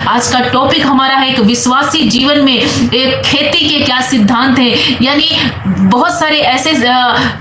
आज का टॉपिक हमारा है एक विश्वासी जीवन में एक खेती के क्या सिद्धांत है। यानी बहुत सारे ऐसे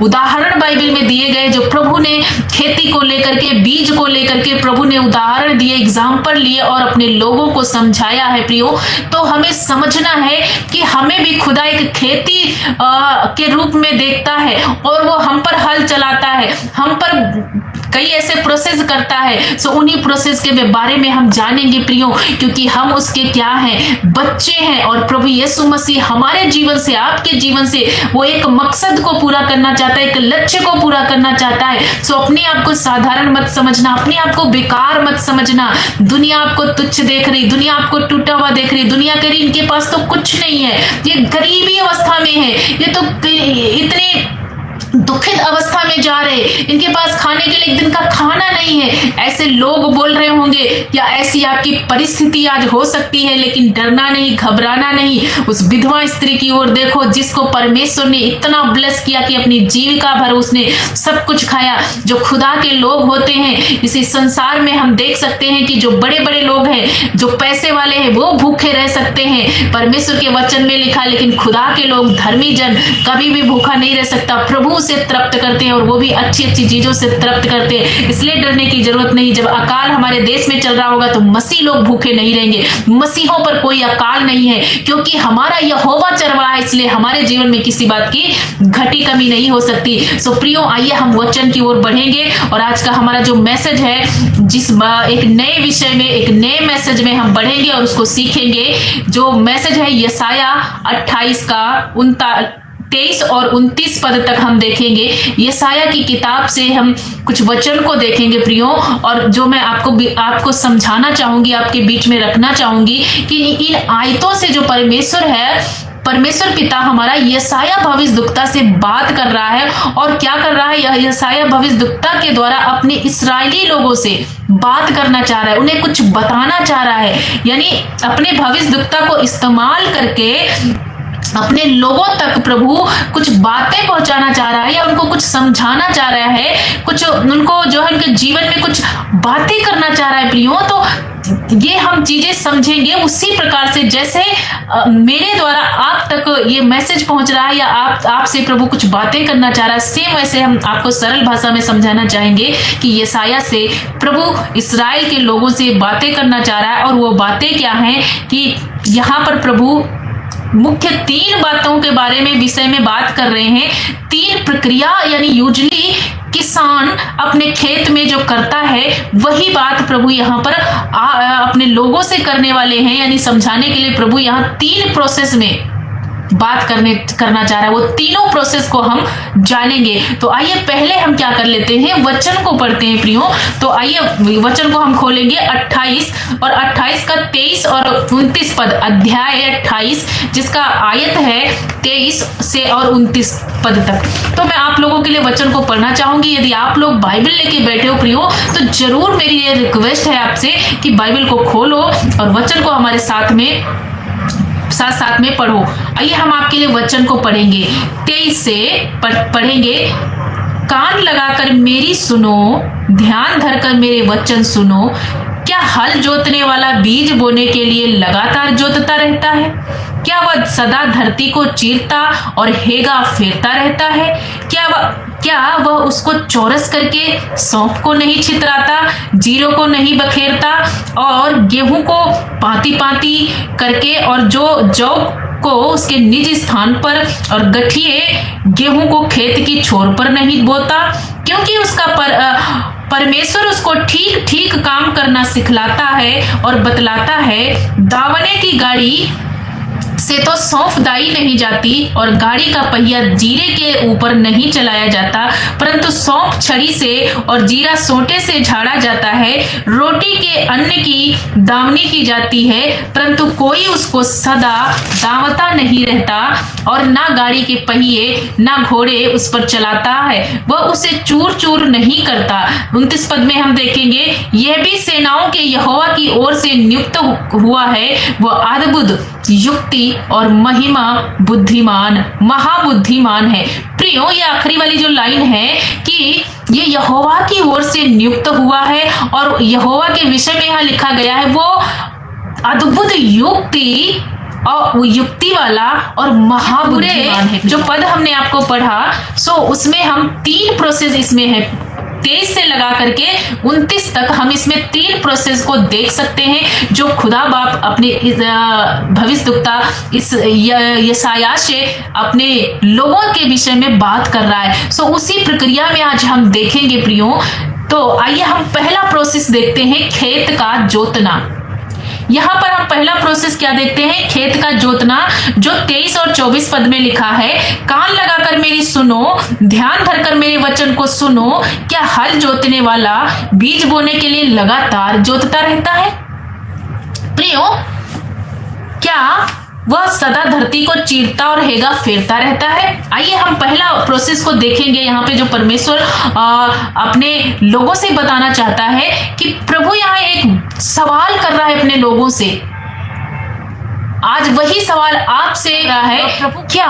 उदाहरण बाइबल में दिए गए जो प्रभु ने खेती को लेकर के, बीज को लेकर के प्रभु ने उदाहरण दिए, एग्जाम्पल लिए और अपने लोगों को समझाया है। प्रियो, तो हमें समझना है कि हमें भी खुदा एक खेती के रूप में देखता है और वो हम पर हल चलाता है, हम पर कई ऐसे प्रोसेस करता है। सो उन्हीं प्रोसेस के बारे में हम जानेंगे प्रियो, क्योंकि हम उसके क्या हैं, बच्चे हैं। और प्रभु यीशु मसीह हमारे जीवन से, आपके जीवन से वो एक मकसद को पूरा करना चाहता है, एक लक्ष्य को पूरा करना चाहता है। सो अपने आप को साधारण मत समझना, अपने आप को बेकार मत समझना। दुनिया आपको तुच्छ देख रही, दुनिया आपको टूटा हुआ देख रही, दुनिया कह रही इनके पास तो कुछ नहीं है, ये गरीबी अवस्था में है, ये तो इतने दुखित अवस्था में जा रहे, इनके पास खाने के लिए एक दिन का खाना नहीं है। ऐसे लोग बोल रहे होंगे या ऐसी आपकी परिस्थिति आज हो सकती है, लेकिन डरना नहीं, घबराना नहीं। उस विधवा स्त्री की ओर देखो जिसको परमेश्वर ने इतना ब्लेस किया कि अपनी जीविका भर उसने सब कुछ खाया। जो खुदा के लोग होते हैं इसी संसार में हम देख सकते हैं कि जो बड़े बड़े लोग हैं, जो पैसे वाले हैं, वो भूखे रह सकते हैं। परमेश्वर के वचन में लिखा, लेकिन खुदा के लोग, धर्मी जन कभी भी भूखा नहीं रह सकता। प्रभु से तृप्त करते हैं और वो भी अच्छी अच्छी चीजों से तृप्त करते हैं, इसलिए डरने की जरूरत नहीं। जब अकाल हमारे देश में चल रहा होगा तो मसीह लोग भूखे नहीं रहेंगे, मसीहों पर कोई अकाल नहीं है, क्योंकि हमारा यहोवा चरवाहा है। इसलिए हमारे जीवन में किसी बात की घटी कमी नहीं हो सकती। सो प्रियो, आइए हम वचन की ओर बढ़ेंगे और आज का हमारा जो मैसेज है, जिस एक नए विषय में, एक नए मैसेज में हम बढ़ेंगे और उसको सीखेंगे। जो मैसेज है यशाया 28 का 23 और 29 पद तक हम देखेंगे। यशाया की किताब से हम कुछ वचन को देखेंगे प्रियो, और जो मैं आपको समझाना चाहूंगी, आपके बीच में रखना चाहूंगी कि इन आयतों से जो परमेश्वर है, परमेश्वर पिता हमारा यशाया भविष्यद्वक्ता से बात कर रहा है। और क्या कर रहा है? यह यशाया भविष्यद्वक्ता के द्वारा अपने इस्राएली लोगों से बात करना चाह रहा है, उन्हें कुछ बताना चाह रहा है। यानी अपने भविष्यद्वक्ता को इस्तेमाल करके अपने लोगों तक प्रभु कुछ बातें पहुंचाना चाह रहा है, या उनको कुछ समझाना चाह रहा है, कुछ उनको जो है उनके जीवन में कुछ बातें करना चाह रहा है प्रियो। तो ये हम चीजें समझेंगे उसी प्रकार से जैसे मेरे द्वारा आप तक ये मैसेज पहुंच रहा है, या आपसे प्रभु कुछ बातें करना चाह रहा है, सेम वैसे हम आपको सरल भाषा में समझाना चाहेंगे कि यशाया से प्रभु इस्राएल के लोगों से बातें करना चाह रहा है। और वो बातें क्या हैं कि यहाँ पर प्रभु मुख्य 3 बातों के बारे में, विषय में बात कर रहे हैं। 3 प्रक्रिया, यानी यूजुअली किसान अपने खेत में जो करता है वही बात प्रभु यहाँ पर अपने लोगों से करने वाले हैं। यानी समझाने के लिए प्रभु यहाँ 3 प्रोसेस में बात करना चाह रहा है। वो तीनों प्रोसेस को हम जानेंगे। तो आइए पहले हम क्या कर लेते हैं, वचन को पढ़ते हैं प्रियो। तो आइए वचन को हम खोलेंगे 28 और 28 का 23 और 29 पद, अध्याय 28 जिसका आयत है 23 से और 29 पद तक। तो मैं आप लोगों के लिए वचन को पढ़ना चाहूंगी। यदि आप लोग बाइबल लेके बैठे हो प्रियो, तो जरूर मेरी ये रिक्वेस्ट है आपसे कि बाइबल को खोलो और वचन को हमारे साथ में पढ़ो। आइए हम आपके लिए वचन को पढ़ेंगे। 23 से पढ़ेंगे। कान लगाकर मेरी सुनो, ध्यान धरकर मेरे वचन सुनो। क्या हल जोतने वाला बीज बोने के लिए लगातार जोतता रहता है? क्या वह सदा धरती को चीरता और हेगा फेरता रहता है? क्या वह उसको चौरस करके सौंफ को नहीं छितराता, जीरो को नहीं बखेरता और गेहूं को पाती करके, और जौ को उसके निज स्थान पर और गठिए गेहूं को खेत की छोर पर नहीं बोता? क्योंकि उसका परमेश्वर उसको ठीक ठीक काम करना सिखलाता है और बतलाता है। दावने की गाड़ी से तो सौंफ दाई नहीं जाती और गाड़ी का पहिया जीरे के ऊपर नहीं चलाया जाता, परंतु सौंफ छड़ी से और जीरा सोंटे से झाड़ा जाता है। रोटी के अन्न की दावनी की जाती है, परंतु कोई उसको सदा दावता नहीं रहता, और ना गाड़ी के पहिए ना घोड़े उस पर चलाता है, वह उसे चूर चूर नहीं करता। 29 पद में हम देखेंगे, यह भी सेनाओं के यहोवा की ओर से नियुक्त हुआ है, वह अद्भुत युक्ति और महिमा बुद्धिमान, महाबुद्धिमान है। प्रियो, ये आखिरी वाली जो लाइन है कि ये यहोवा की ओर से नियुक्त हुआ है, और यहोवा के विषय में यहाँ लिखा गया है वो अद्भुत युक्ति और युक्ति वाला और महाबुद्धिमान है। जो पद हमने आपको पढ़ा सो उसमें हम 3 प्रोसेस इसमें है, 23 से लगा करके 29 तक हम इसमें 3 प्रोसेस को देख सकते हैं जो खुदा बाप अपने भविष्यद्वक्ता इस यशायाह से अपने लोगों के विषय में बात कर रहा है। सो उसी प्रक्रिया में आज हम देखेंगे प्रियो। तो आइए हम पहला प्रोसेस देखते हैं, खेत का जोतना। यहाँ पर हम पहला प्रोसेस क्या देखते हैं, खेत का जोतना, जो 23 और 24 पद में लिखा है, कान लगाकर मेरी सुनो, ध्यान धरकर मेरे वचन को सुनो। क्या हल जोतने वाला बीज बोने के लिए लगातार जोतता रहता है? प्रियो, क्या वह सदा धरती को चीरता और हेगा फेरता रहता है? आइए हम पहला प्रोसेस को देखेंगे। यहाँ पे जो परमेश्वर अपने लोगों से बताना चाहता है कि प्रभु यहाँ एक सवाल कर रहा है अपने लोगों से। आज वही सवाल आपसे रहा है, प्रभु क्या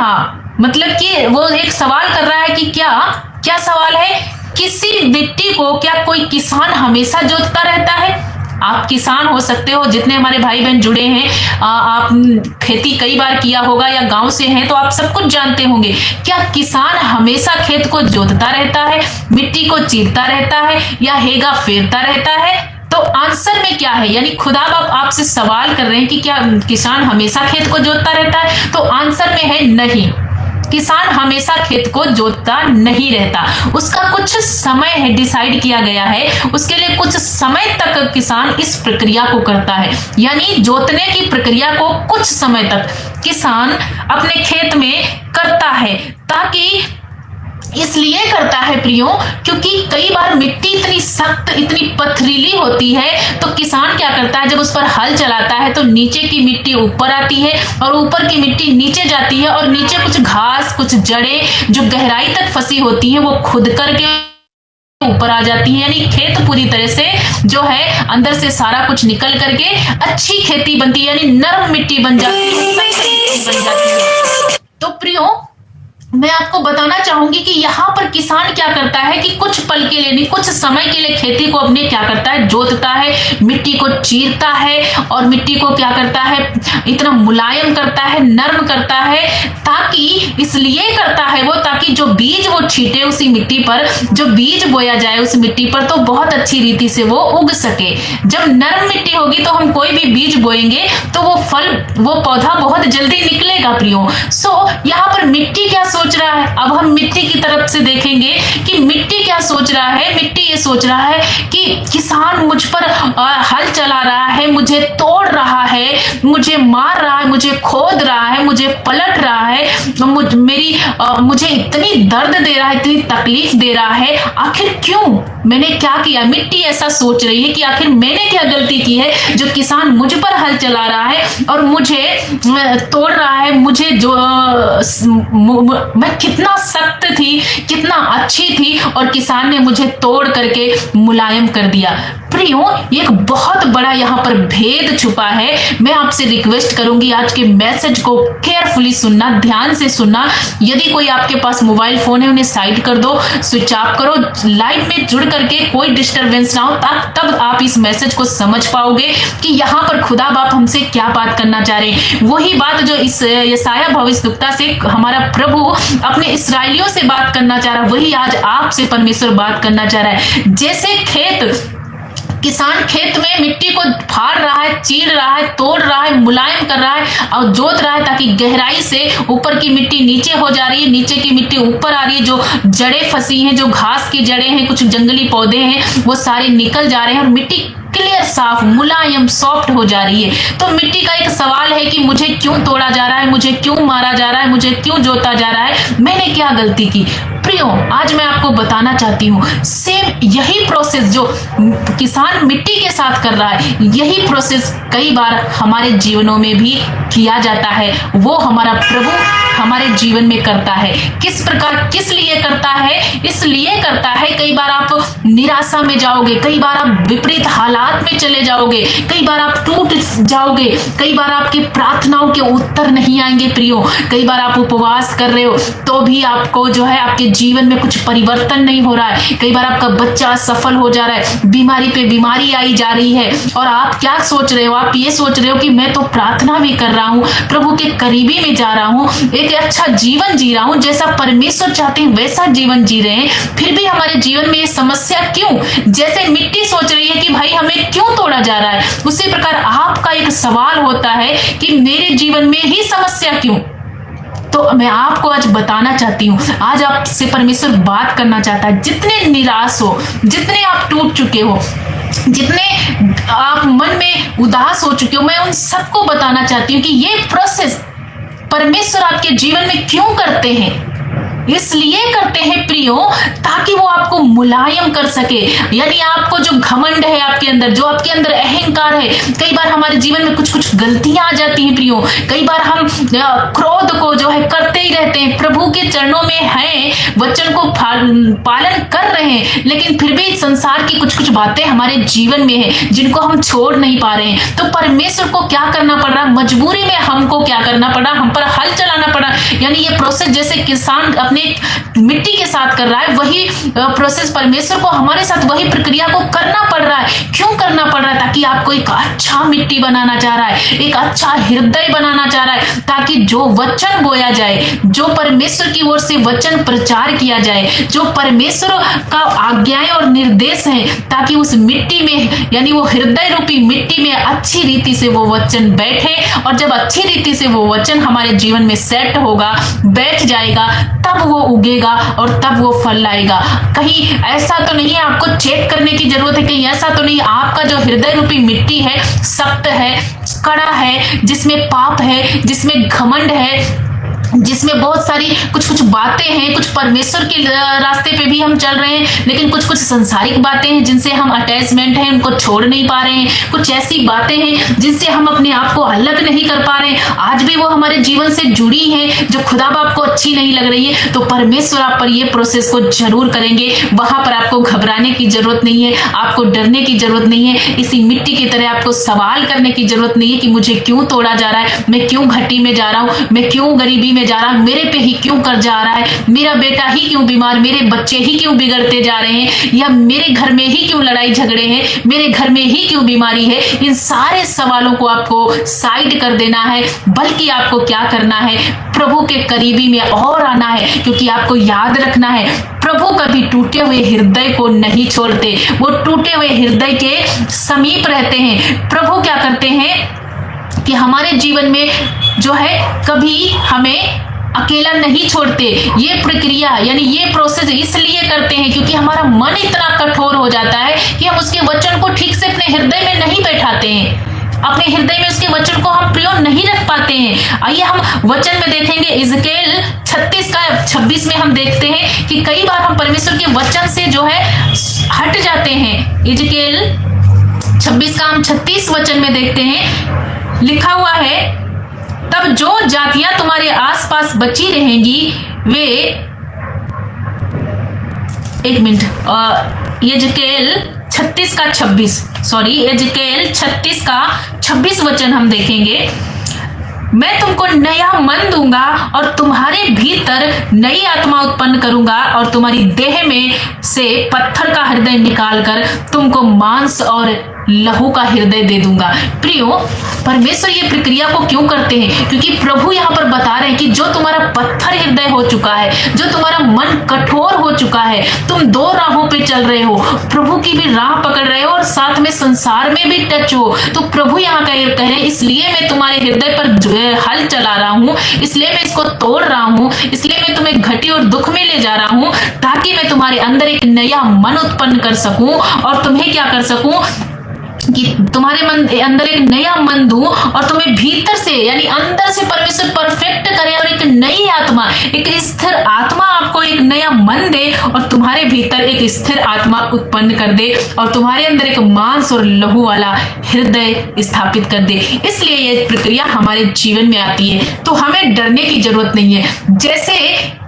मतलब कि वो एक सवाल कर रहा है कि क्या सवाल है, किसी मिट्टी को क्या कोई किसान हमेशा जोतता रहता है? आप किसान हो सकते हो, जितने हमारे भाई बहन जुड़े हैं, आप खेती कई बार किया होगा या गांव से हैं तो आप सब कुछ जानते होंगे। क्या किसान हमेशा खेत को जोतता रहता है, मिट्टी को चीरता रहता है या हेगा फेरता रहता है? तो आंसर में क्या है, यानी खुदा बाप आपसे सवाल कर रहे हैं कि क्या किसान हमेशा खेत को जोतता रहता है? तो आंसर में है नहीं, किसान हमेशा खेत को जोतता नहीं रहता। उसका कुछ समय है, डिसाइड किया गया है, उसके लिए कुछ समय तक किसान इस प्रक्रिया को करता है। यानी जोतने की प्रक्रिया को कुछ समय तक किसान अपने खेत में करता है। ताकि इसलिए करता है प्रियो, क्योंकि कई बार मिट्टी इतनी सख्त, इतनी पथरीली होती है, तो किसान क्या करता है, जब उस पर हल चलाता है तो नीचे की मिट्टी ऊपर आती है और ऊपर की मिट्टी नीचे जाती है, और नीचे कुछ घास, कुछ जड़ें जो गहराई तक फंसी होती हैं वो खुद करके ऊपर आ जाती है। यानी खेत पूरी तरह से जो है अंदर से सारा कुछ निकल करके अच्छी खेती बनती है, यानी नरम मिट्टी बन जाती है। तो प्रियो, मैं आपको बताना चाहूंगी कि यहाँ पर किसान क्या करता है कि कुछ पल के लिए नहीं, कुछ समय के लिए खेती को अपने क्या करता है, जोतता है, मिट्टी को चीरता है और मिट्टी को क्या करता है, इतना मुलायम करता है, नर्म करता है। ताकि इसलिए करता है वो, ताकि जो बीज वो छीटे उसी मिट्टी पर, जो बीज बोया जाए उस मिट्टी पर, तो बहुत अच्छी रीति से वो उग सके। जब नर्म मिट्टी होगी तो हम कोई भी बीज बोएंगे तो वो फल, वो पौधा बहुत जल्दी निकलेगा प्रियो। सो यहाँ पर मिट्टी क्या सोच रहा है, अब हम मिट्टी की तरफ से देखेंगे कि मिट्टी क्या सोच रहा है। मिट्टी ये सोच रहा है कि किसान मुझ पर हल चला रहा है, मुझे तोड़ रहा है, मुझे मार रहा है, मुझे खोद रहा है, मुझे पलट रहा है, मुझे इतनी दर्द दे रहा है, इतनी तकलीफ दे रहा है। आखिर क्यों, मैंने क्या किया? मिट्टी ऐसा सोच रही है कि आखिर मैंने क्या गलती की है जो किसान मुझ पर हल चला रहा है और मुझे तोड़ रहा है। मुझे जो मैं कितना सख्त थी, कितना अच्छी थी, और किसान ने मुझे तोड़ करके मुलायम कर दिया। प्रियो, एक बहुत बड़ा यहाँ पर भेद छुपा है। मैं आपसे रिक्वेस्ट करूंगी आज के मैसेज को केयरफुली सुनना, ध्यान से सुनना। यदि कोई आपके पास मोबाइल फोन है उन्हें साइड कर दो, स्विच ऑफ करो, लाइव में जुड़ करके कोई डिस्टरबेंस ना हो, तब आप इस मैसेज को समझ पाओगे कि यहाँ पर खुदा बाप हमसे क्या बात करना चाह रहे हैं। वही बात जो इस यशायाह भविष्यद्वक्ता से हमारा प्रभु अपने इस्राएलियों से बात करना चाह रहा है, वही आज आपसे परमेश्वर बात करना चाह रहा है। जैसे किसान खेत में मिट्टी को फाड़ रहा है, चीर रहा है, तोड़ रहा है, मुलायम कर रहा है और जोत रहा है, ताकि गहराई से ऊपर की मिट्टी नीचे हो जा रही है, नीचे की मिट्टी ऊपर आ रही है, जो जड़ें फंसी हैं, जो घास की जड़ें हैं, कुछ जंगली पौधे हैं, वो सारे निकल जा रहे हैं और मिट्टी क्लियर, साफ, मुलायम, सॉफ्ट हो जा रही है। तो मिट्टी का एक सवाल है कि मुझे क्यों तोड़ा जा रहा है, मुझे क्यों मारा जा रहा है, मुझे क्यों जोता जा रहा है, मैंने क्या गलती की? प्रियो, आज मैं आपको बताना चाहती हूँ, सेम यही प्रोसेस जो किसान मिट्टी के साथ कर रहा है, यही प्रोसेस कई बार हमारे जीवनों में भी किया जाता है। वो हमारा प्रभु हमारे जीवन में करता है। किस प्रकार, किस लिए करता है? इसलिए करता है, कई बार आप निराशा में जाओगे, कई बार आप विपरीत हालात हालात में चले जाओगे, कई बार आप टूट जाओगे, कई बार आपकी प्रार्थनाओं के उत्तर नहीं आएंगे प्रियो, कई बार आप उपवास कर रहे हो तो भी आपको जो है आपके जीवन में कुछ परिवर्तन नहीं हो रहा है, कई बार आपका बच्चा सफल हो जा रहा है, बीमारी पे बीमारी आई जा रही है, और आप क्या सोच रहे हो, आप ये सोच रहे हो कि मैं तो प्रार्थना भी कर रहा हूँ, प्रभु के करीबी में जा रहा हूँ, एक अच्छा जीवन जी रहा हूँ, जैसा परमेश्वर चाहते हैं वैसा जीवन जी रहे हैं, फिर भी हमारे जीवन में ये समस्या क्यों? जैसे मिट्टी सोच रही है कि भाई हमें क्यों तोड़ा जा रहा है, उसी प्रकार आपका एक सवाल होता है कि मेरे जीवन में ही समस्या क्यों? तो मैं आपको आज बताना चाहती हूँ, आज आपसे परमेश्वर बात करना चाहता है। जितने निराश हो, जितने आप टूट चुके हो, जितने आप मन में उदास हो चुके हो, मैं उन सबको बताना चाहती हूँ कि ये प्रोसेस परमेश्वर आपके जीवन में क्यों करते हैं। इसलिए करते हैं प्रियो, ताकि वो आपको मुलायम कर सके। यानी आपको जो घमंड है आपके अंदर, जो आपके अंदर अहंकार है, कई बार हमारे जीवन में कुछ कुछ गलतियां आ जाती हैं प्रियो, कई बार हम क्रोध को जो है करते ही रहते हैं, प्रभु के चरणों में हैं, वचन को पालन कर रहे हैं, लेकिन फिर भी संसार की कुछ कुछ बातें हमारे जीवन में है जिनको हम छोड़ नहीं पा रहे हैं। तो परमेश्वर को क्या करना पड़ रहा, मजबूरी में हमको क्या करना पड़ा, हम पर हल चलाना पड़ा। यानी ये प्रोसेस जैसे किसान अपने मिट्टी के साथ कर रहा है, वही प्रोसेस परमेश्वर को हमारे साथ वही प्रक्रिया को करना पड़ रहा है। क्यों करना पड़ रहा है? ताकि आपको एक अच्छा मिट्टी बनाना चाह रहा है, एक अच्छा हृदय बनाना चाह रहा है, ताकि जो वचन बोया जाए, जो परमेश्वर की ओर से वचन प्रचार किया जाए, जो परमेश्वर का आज्ञाएं और निर्देश है, ताकि उस मिट्टी में यानी वो हृदय रूपी मिट्टी में अच्छी रीति से वो वचन बैठे, और जब अच्छी रीति से वो वचन हमारे जीवन में सेट होगा, बैठ जाएगा, तब वो उगेगा और तब वो फल लाएगा। कहीं ऐसा तो नहीं है, आपको चेक करने की जरूरत है, कहीं ऐसा तो नहीं आपका जो हृदय रूपी मिट्टी है सख्त है, कड़ा है, जिसमें पाप है, जिसमें घमंड है, जिसमें बहुत सारी कुछ कुछ बातें हैं, कुछ परमेश्वर के रास्ते पे भी हम चल रहे हैं, लेकिन कुछ कुछ संसारिक बातें हैं जिनसे हम अटैचमेंट हैं, उनको छोड़ नहीं पा रहे हैं, कुछ ऐसी बातें हैं जिनसे हम अपने आप को अलग नहीं कर पा रहे हैं, आज भी वो हमारे जीवन से जुड़ी हैं, जो खुदा बाप को अच्छी नहीं लग रही है। तो परमेश्वर आप पर ये प्रोसेस को जरूर करेंगे, वहां पर आपको घबराने की जरूरत नहीं है, आपको डरने की जरूरत नहीं है, इसी मिट्टी की तरह आपको सवाल करने की जरूरत नहीं है कि मुझे क्यों तोड़ा जा रहा है, मैं क्यों घटी में जा रहा हूं, मैं क्यों गरीबी में जा रहा, मेरे पे ही क्यों कर्जा आ रहा है, मेरा बेटा ही क्यों बीमार, मेरे बच्चे ही क्यों बिगड़ते जा रहे हैं, या मेरे घर में ही क्यों लड़ाई झगड़े हैं, मेरे घर में ही क्यों बीमारी है। इन सारे सवालों को आपको साइड कर देना है, बल्कि आपको क्या करना है, प्रभु के करीबी में और आना है, क्योंकि आपको याद रखना है प्रभु कभी टूटे हुए हृदय को नहीं छोड़ते, वो टूटे हुए हृदय के समीप रहते हैं। प्रभु क्या करते हैं कि हमारे जीवन में जो है कभी हमें अकेला नहीं छोड़ते। ये प्रक्रिया यानी ये प्रोसेस इसलिए करते हैं क्योंकि हमारा मन इतना कठोर हो जाता है कि हम उसके वचन को ठीक से अपने हृदय में नहीं बैठाते हैं, अपने हृदय में उसके वचन को हम प्रयोग नहीं रख पाते हैं। आइए हम वचन में देखेंगे, इज़केल 36:26 में हम देखते हैं कि कई बार हम परमेश्वर के वचन से जो है हट जाते हैं। इज़केल 26:36 वचन में देखते हैं, लिखा हुआ है, तब जो जातियां तुम्हारे आसपास बची रहेंगी वे, एक मिनट, यजकेल 36:26 वचन हम देखेंगे, मैं तुमको नया मन दूंगा और तुम्हारे भीतर नई आत्मा उत्पन्न करूंगा और तुम्हारी देह में से पत्थर का हृदय निकालकर तुमको मांस और लहू का हृदय दे दूंगा। प्रियो, परमेश्वर ये प्रक्रिया को क्यों करते हैं? क्योंकि प्रभु यहाँ पर बता रहे हैं कि जो तुम्हारा पत्थर हृदय हो चुका है, जो तुम्हारा मन कठोर हो चुका है, तुम दो राहों पे चल रहे हो, प्रभु की भी राह पकड़ रहे हो और साथ में संसार में भी टच हो, तो प्रभु यहाँ कह रहे हैं इसलिए मैं तुम्हारे हृदय पर हल चला रहा हूँ, इसलिए मैं इसको तोड़ रहा हूँ, इसलिए मैं तुम्हें घटी और दुख में ले जा रहा हूँ, ताकि मैं तुम्हारे अंदर एक नया मन उत्पन्न कर सकूं और तुम्हें क्या कर सकूं कि तुम्हारे मन अंदर एक नया मन दूं और तुम्हें भीतर से यानी अंदर से परमेश्वर परफेक्ट करे और एक नई आत्मा, एक स्थिर आत्मा आपको एक नया मन दे और तुम्हारे भीतर एक स्थिर आत्मा उत्पन्न कर दे और तुम्हारे अंदर एक मांस और लहू वाला हृदय स्थापित कर दे। इसलिए यह प्रक्रिया हमारे जीवन में आती है, तो हमें डरने की जरूरत नहीं है। जैसे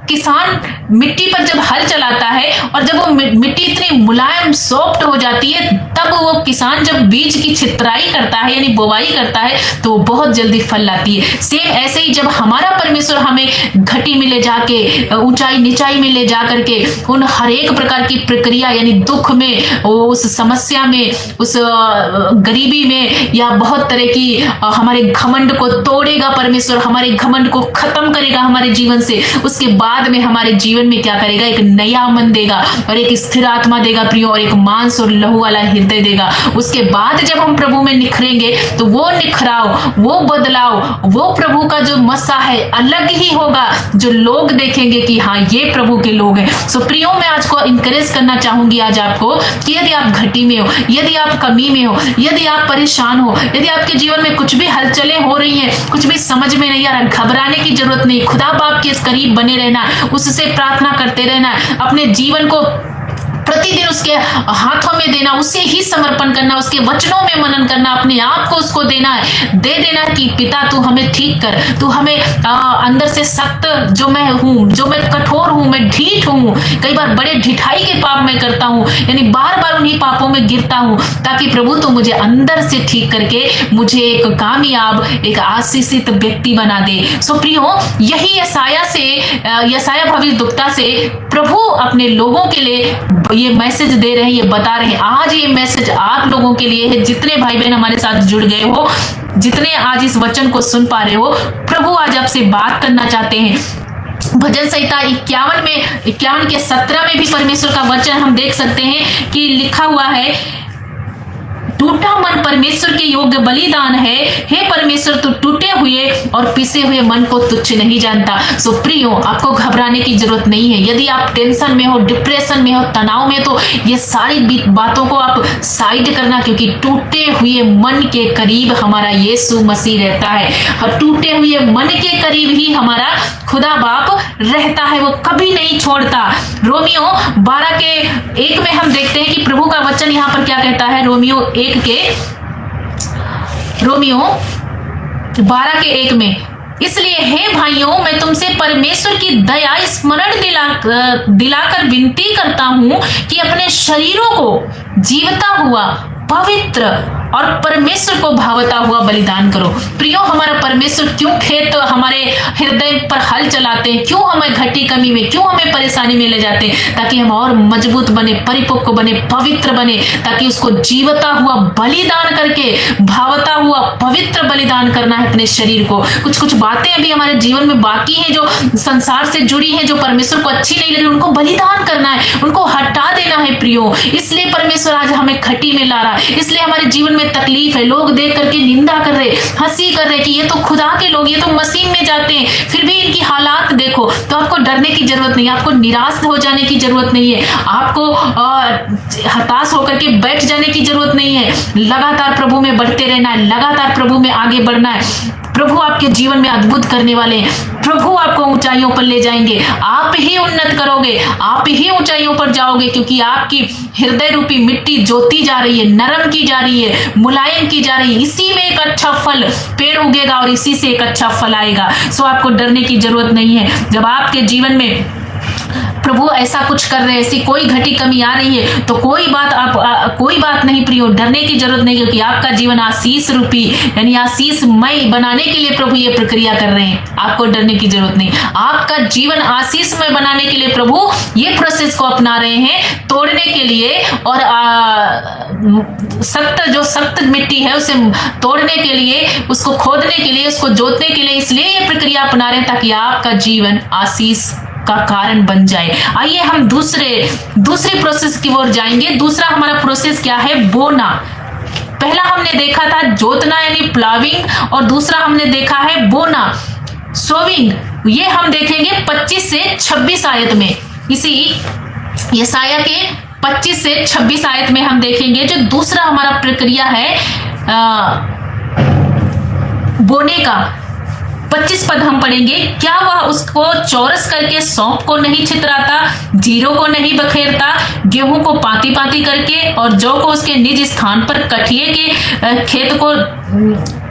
किसान मिट्टी पर जब हल चलाता है और जब वो मिट्टी इतनी मुलायम सॉफ्ट हो जाती है, तब वो किसान जब बीज की छितराई करता है यानी बुवाई करता है तो वो बहुत जल्दी फल लाती है। सेम ऐसे ही जब हमारा परमेश्वर हमें घटी में ले जाके, ऊंचाई निचाई में ले जा करके उन हर एक प्रकार की प्रक्रिया यानी दुख में, उस समस्या में, उस गरीबी में या बहुत तरह की हमारे घमंड को तोड़ेगा परमेश्वर, हमारे घमंड को खत्म करेगा हमारे जीवन से। उसके बाद में हमारे जीवन में क्या करेगा, एक नया मन देगा और एक स्थिर आत्मा देगा प्रियो, और एक मांस और लहू वाला हृदय देगा। उसके बाद जब हम प्रभु में निखरेंगे तो वो निखराव, वो बदलाव, वो प्रभु का जो मसा है अलग ही होगा, जो लोग देखेंगे कि हाँ ये प्रभु के लोग हैं। सो प्रियो, मैं आज को इंकरेज करना चाहूंगी आज आपको कि यदि आप घटी में हो, यदि आप कमी में हो, यदि आप परेशान हो, यदि आपके जीवन में कुछ भी हलचलें हो रही हैं, कुछ भी समझ में नहीं आ रहा, घबराने की जरूरत नहीं। खुदा बाप के करीब बने रहना, उससे प्रार्थना करते रहना, अपने जीवन को प्रतिदिन उसके हाथों में देना, उसे ही समर्पण करना, उसके वचनों में मनन करना, अपने आप को उसको देना है, दे देना कि पिता तू हमें ठीक कर, तू हमें अंदर से सख्त जो मैं हूँ, जो मैं कठोर हूँ, मैं ढीठ हूँ, कई बार बड़े ढिठाई के पाप मैं करता हूँ, यानी बार बार उन्हीं पापों में गिरता हूँ, ताकि प्रभु तो मुझे अंदर से ठीक करके मुझे एक कामयाब, एक आशीषित व्यक्ति बना दे। सो प्रियो, यही यशायाह भविष्यद्वक्ता से प्रभु अपने लोगों के लिए ये मैसेज दे रहे हैं, ये बता रहे हैं। आज ये मैसेज आप लोगों के लिए है, जितने भाई बहन हमारे साथ जुड़ गए हो, जितने आज इस वचन को सुन पा रहे हो, प्रभु आज आपसे बात करना चाहते हैं। भजन संहिता 51 के 17 में भी परमेश्वर का वचन हम देख सकते हैं कि लिखा हुआ है, टूटा मन परमेश्वर के योग्य बलिदान है, हे परमेश्वर तू टूटे हुए और पिसे हुए मन को तुच्छ नहीं जानता। सो प्रियो, आपको घबराने की जरूरत नहीं है। यदि आप टेंशन में हो, डिप्रेशन में हो, तनाव में, तो ये सारी बातों को आप साइड करना, क्योंकि टूटे हुए मन के करीब हमारा यीशु मसीह रहता है, और टूटे हुए मन के करीब ही हमारा खुदा बाप रहता है, वो कभी नहीं छोड़ता। रोमियो 12 के 1 में हम देखते हैं कि प्रभु का वचन यहाँ पर क्या कहता है। रोमियो 12 के 1 में, इसलिए हे भाइयों, मैं तुमसे परमेश्वर की दया स्मरण दिलाकर विनती करता हूं कि अपने शरीरों को जीवता हुआ, पवित्र और परमेश्वर को भावता हुआ बलिदान करो। प्रियो, हमारा परमेश्वर क्यों खेत हमारे हृदय पर हल चलाते हैं, क्यों हमें घटी कमी में, क्यों हमें परेशानी में ले जाते हैं, ताकि हम और मजबूत बने, परिपक्व बने, पवित्र बने, ताकि उसको जीवता हुआ बलिदान करके, भावता हुआ पवित्र बलिदान करना है अपने शरीर को। कुछ बातें अभी हमारे जीवन में बाकी हैं, जो संसार से जुड़ी हैं, जो परमेश्वर को अच्छी नहीं लग रही, उनको बलिदान करना है, उनको हटा देना है प्रियो। इसलिए परमेश्वर आज हमें घटी में ला रहा है, इसलिए हमारे जीवन में तकलीफ है। लोग देख करके निंदा कर रहे, हंसी कर रहे कि ये तो खुदा के लोग, ये तो मसीह में जाते हैं, फिर भी इनकी हालात देखो। तो आपको डरने की जरूरत नहीं है, आपको निराश हो जाने की जरूरत नहीं है, आपको हताश होकर के बैठ जाने की जरूरत नहीं है। लगातार प्रभु में बढ़ते रहना है, लगातार प्रभु में आगे बढ़ना है। प्रभु आपके जीवन में अद्भुत करने वाले हैं, प्रभु आपको ऊंचाइयों पर ले जाएंगे, आप ही उन्नत करोगे, आप ही ऊंचाइयों पर जाओगे, क्योंकि आपकी हृदय रूपी मिट्टी जोती जा रही है, नरम की जा रही है, मुलायम की जा रही है। इसी में एक अच्छा फल पेड़ उगेगा और इसी से एक अच्छा फल आएगा। सो आपको डरने की जरूरत नहीं है। जब आपके जीवन में प्रभु ऐसा कुछ कर रहे हैं, ऐसी कोई घटी कमी आ रही है, तो कोई बात नहीं प्रियो, डरने की जरूरत नहीं, क्योंकि आपका जीवन आशीष रूपी यानी आशीषमय बनाने के लिए प्रभु ये प्रक्रिया कर रहे हैं। आपको डरने की जरूरत नहीं, आपका जीवन आशीषमय बनाने के लिए प्रभु ये प्रोसेस को अपना रहे हैं, तोड़ने के लिए और सख्त मिट्टी है उसे तोड़ने के लिए, उसको खोदने के लिए, उसको जोतने के लिए, इसलिए ये प्रक्रिया अपना रहे हैं, ताकि आपका जीवन आशीष का कारण बन जाए। आइए हम दूसरे प्रोसेस की ओर जाएंगे। दूसरा हमारा प्रोसेस क्या है? बोना। पहला हमने देखा था जोतना यानी प्लाविंग, और दूसरा हमने देखा है बोना, सोविंग। ये हम देखेंगे 25 से 26 आयत में, इसी यशायाह के 25 से 26 आयत में हम देखेंगे जो दूसरा हमारा प्रक्रिया है बोने का। 25 पद हम पढ़ेंगे। क्या वह उसको चौरस करके सौंप को नहीं छितराता, जीरो को नहीं बखेरता, गेहूं को पाती पाती करके और जौ को उसके निज स्थान पर, कठिए के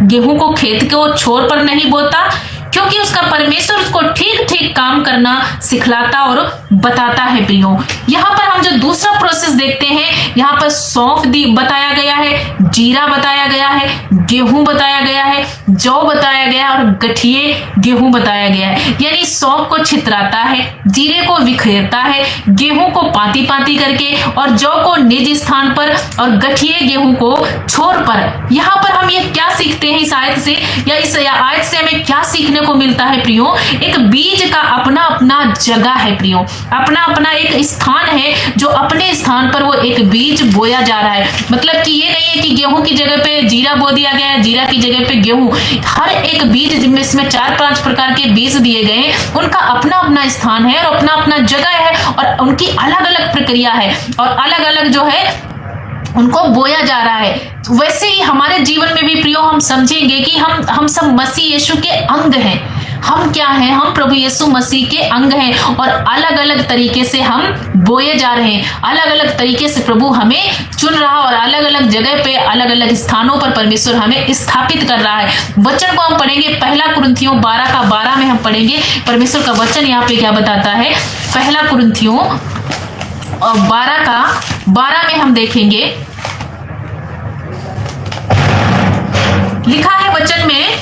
गेहूं को खेत को छोर पर नहीं बोता? क्योंकि उसका परमेश्वर उसको ठीक ठीक काम करना सिखलाता और बताता है प्रियो। यहाँ पर हम जो दूसरा प्रोसेस देखते हैं, यहाँ पर सौंफ बताया गया है, जीरा बताया गया है, गेहूं बताया गया है, जौ बताया गया है और गठिए गेहूं बताया गया है। यानी सौंफ को छितराता है, जीरे को विखेरता है, गेहूं को पाती पाती करके और जौ को निज स्थान पर और गठिए गेहूं को छोर पर। यहाँ पर हम ये क्या सीखते हैं इस आयत से, या इस आयत से हमें क्या सीखने को मिलता है प्रियो? एक बीज का अपना अपना जगह है प्रियो, अपना अपना एक स्थान है जो अपने स्थान पर वो एक बीज बोया जा रहा है। मतलब कि ये नहीं है कि गेहूं की जगह पे जीरा बो दिया गया है, जीरा की जगह पे गेहूं। हर एक बीज जिसमें 4-5 प्रकार के बीज दिए गए, उनका अपना अपना स्थान है और अपना अपना जगह है और उनकी अलग अलग प्रक्रिया है और अलग अलग जो है उनको बोया जा रहा है। वैसे ही हमारे जीवन में भी प्रियो हम समझेंगे कि हम सब मसीह यीशु के अंग हैं। हम क्या हैं? हम प्रभु यीशु मसीह के अंग हैं और अलग अलग तरीके से हम बोए जा रहे हैं। अलग अलग तरीके से प्रभु हमें चुन रहा और अलग अलग जगह पे अलग अलग स्थानों पर परमेश्वर हमें स्थापित कर रहा है। वचन को हम पढ़ेंगे, पहला कुरिन्थियों 12 में हम पढ़ेंगे परमेश्वर का वचन यहाँ पे क्या बताता है। पहला कुरिन्थियों 12 में हम देखेंगे, लिखा है वचन में,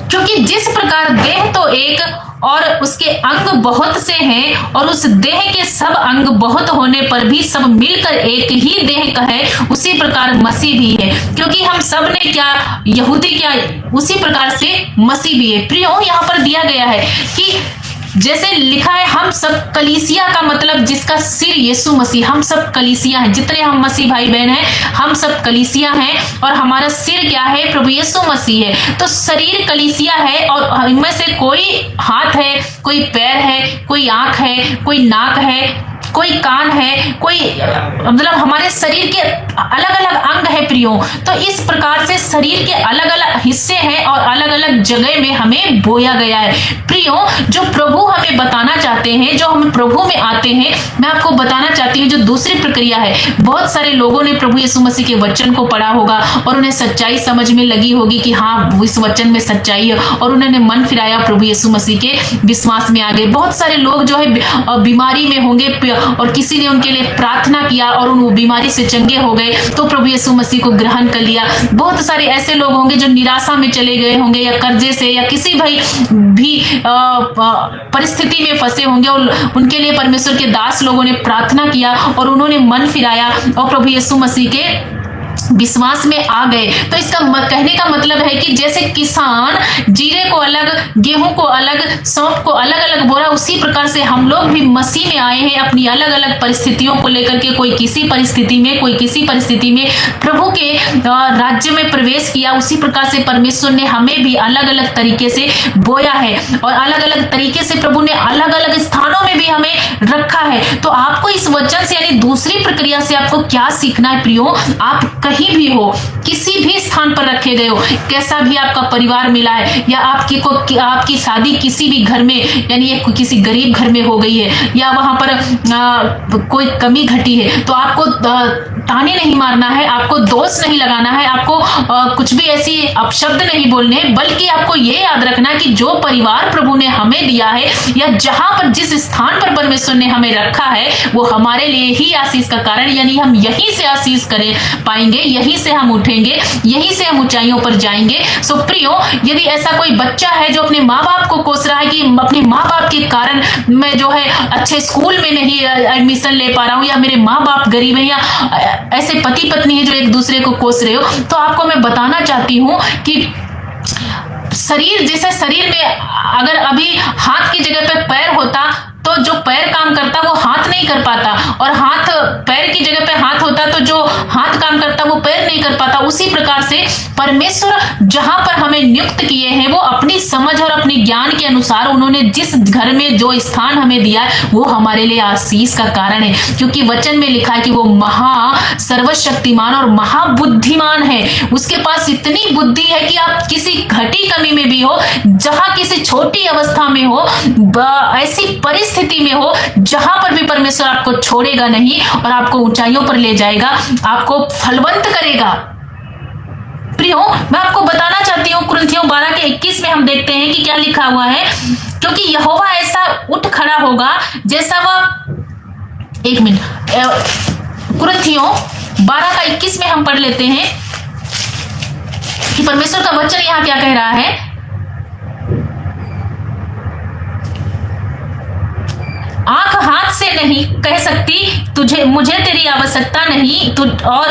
क्योंकि जिस प्रकार देह तो एक और उसके अंग बहुत से हैं और उस देह के सब अंग बहुत होने पर भी सब मिलकर एक ही देह का है, उसी प्रकार मसीह भी है। क्योंकि हम सब ने क्या, यहूदी क्या, उसी प्रकार से मसीह भी है। प्रियो, यहाँ पर दिया गया है कि जैसे लिखा है हम सब कलीसिया का मतलब जिसका सिर यीशु मसीह, हम सब कलीसिया हैं। जितने हम मसीह भाई बहन हैं हम सब कलीसिया हैं और हमारा सिर क्या है? प्रभु यीशु मसीह है। तो शरीर कलीसिया है और इनमें से कोई हाथ है, कोई पैर है, कोई आंख है, कोई नाक है, कोई कान है, कोई मतलब हमारे शरीर के अलग अलग अंग है प्रियो। तो इस प्रकार से शरीर के अलग अलग हिस्से हैं और अलग अलग जगह में हमें बोया गया है। प्रियो, जो प्रभु हमें बताना चाहते हैं, जो हम प्रभु में आते हैं, मैं आपको बताना चाहती हूँ जो दूसरी प्रक्रिया है। बहुत सारे लोगों ने प्रभु यीशु मसीह के वचन को पढ़ा होगा और उन्हें सच्चाई समझ में लगी होगी कि हाँ इस वचन में सच्चाई है और उन्होंने मन फिराया, प्रभु यीशु मसीह के विश्वास में आ गए। बहुत सारे लोग जो है बीमारी में होंगे और किसी ने उनके लिए प्रार्थना किया और उन बीमारी से चंगे हो गए तो प्रभु यीशु मसीह को ग्रहण कर लिया। बहुत सारे ऐसे लोग होंगे जो निराशा में चले गए होंगे या कर्जे से या किसी भी परिस्थिति में फंसे होंगे और उनके लिए परमेश्वर के दास लोगों ने प्रार्थना किया और उन्होंने मन फिराया और प्रभु यीशु मसीह के विश्वास में आ गए। तो इसका कहने का मतलब है कि जैसे किसान जीरे को अलग, गेहूं को अलग, सौंफ को अलग अलग बोरा, उसी प्रकार से हम लोग भी मसीह में आए हैं अपनी अलग अलग परिस्थितियों को लेकर के। कोई किसी परिस्थिति में, कोई किसी परिस्थिति में प्रभु के राज्य में प्रवेश किया। उसी प्रकार से परमेश्वर ने हमें भी अलग अलग तरीके से बोया है और अलग अलग तरीके से प्रभु ने अलग अलग स्थानों में भी हमें रखा है। तो आपको इस वचन से यानी दूसरी प्रक्रिया से आपको क्या सीखना है प्रियो? आप कहीं भी हो, किसी भी स्थान पर रखे गए हो, कैसा भी आपका परिवार मिला है या आपकी शादी किसी भी घर में यानी किसी गरीब घर में हो गई है या वहां पर कोई कमी घटी है, तो आपको ताने नहीं मारना है, आपको दोष नहीं लगाना है, आपको कुछ भी ऐसी अपशब्द नहीं बोलने, बल्कि आपको ये याद रखना कि जो परिवार प्रभु ने हमें दिया है या जहां पर जिस स्थान पर परमेश्वर ने हमें रखा है वो हमारे लिए ही आशीष का कारण, यानी हम यहीं से आशीष करें पाएंगे, यहीं से हम उठेंगे, यहीं से हम ऊंचाइयों पर जाएंगे। सो प्रियो, यदि ऐसा कोई बच्चा है जो अपने माँ बाप को कोस रहा है कि अपने माँ बाप के कारण मैं जो है अच्छे स्कूल में नहीं एडमिशन ले पा रहा हूँ या मेरे माँ बाप गरीब है या ऐसे पति पत्नी है जो एक दूसरे को कोस रहे हो, तो आपको मैं बताना चाहती हूँ कि शरीर, जैसे शरीर में अगर अभी हाथ की जगह पे पैर होता तो जो पैर काम करता वो हाथ नहीं कर पाता और हाथ पैर की जगह पे हाथ होता तो जो हाथ काम करता वो पैर नहीं कर पाता। उसी प्रकार से परमेश्वर जहां पर हमें नियुक्त किए हैं वो अपनी समझ और अपने ज्ञान के अनुसार उन्होंने जिस घर में जो स्थान हमें दिया है वो हमारे लिए आशीष का कारण है, क्योंकि वचन में लिखा है कि वो महा सर्वशक्तिमान और महाबुद्धिमान है। उसके पास इतनी बुद्धि है कि आप किसी घटी कमी में भी हो, जहां किसी छोटी अवस्था में हो, ऐसी परिस्थिति में हो जहां पर भी परमेश्वर आपको छोड़ेगा नहीं और आपको ऊंचाइयों पर ले जाएगा, आपको फलवंत करेगा। प्रियो, मैं आपको बताना चाहती हूँ कुरिन्थियों 12 के 21 में हम देखते क्या लिखा हुआ है, क्योंकि यहोवा ऐसा उठ खड़ा होगा जैसा वह, 1 मिनट, कुरिन्थियों 12:21 में हम पढ़ लेते हैं कि परमेश्वर का वचन यहां क्या कह रहा है। आंख हाथ से नहीं कह सकती मुझे तेरी आवश्यकता नहीं, और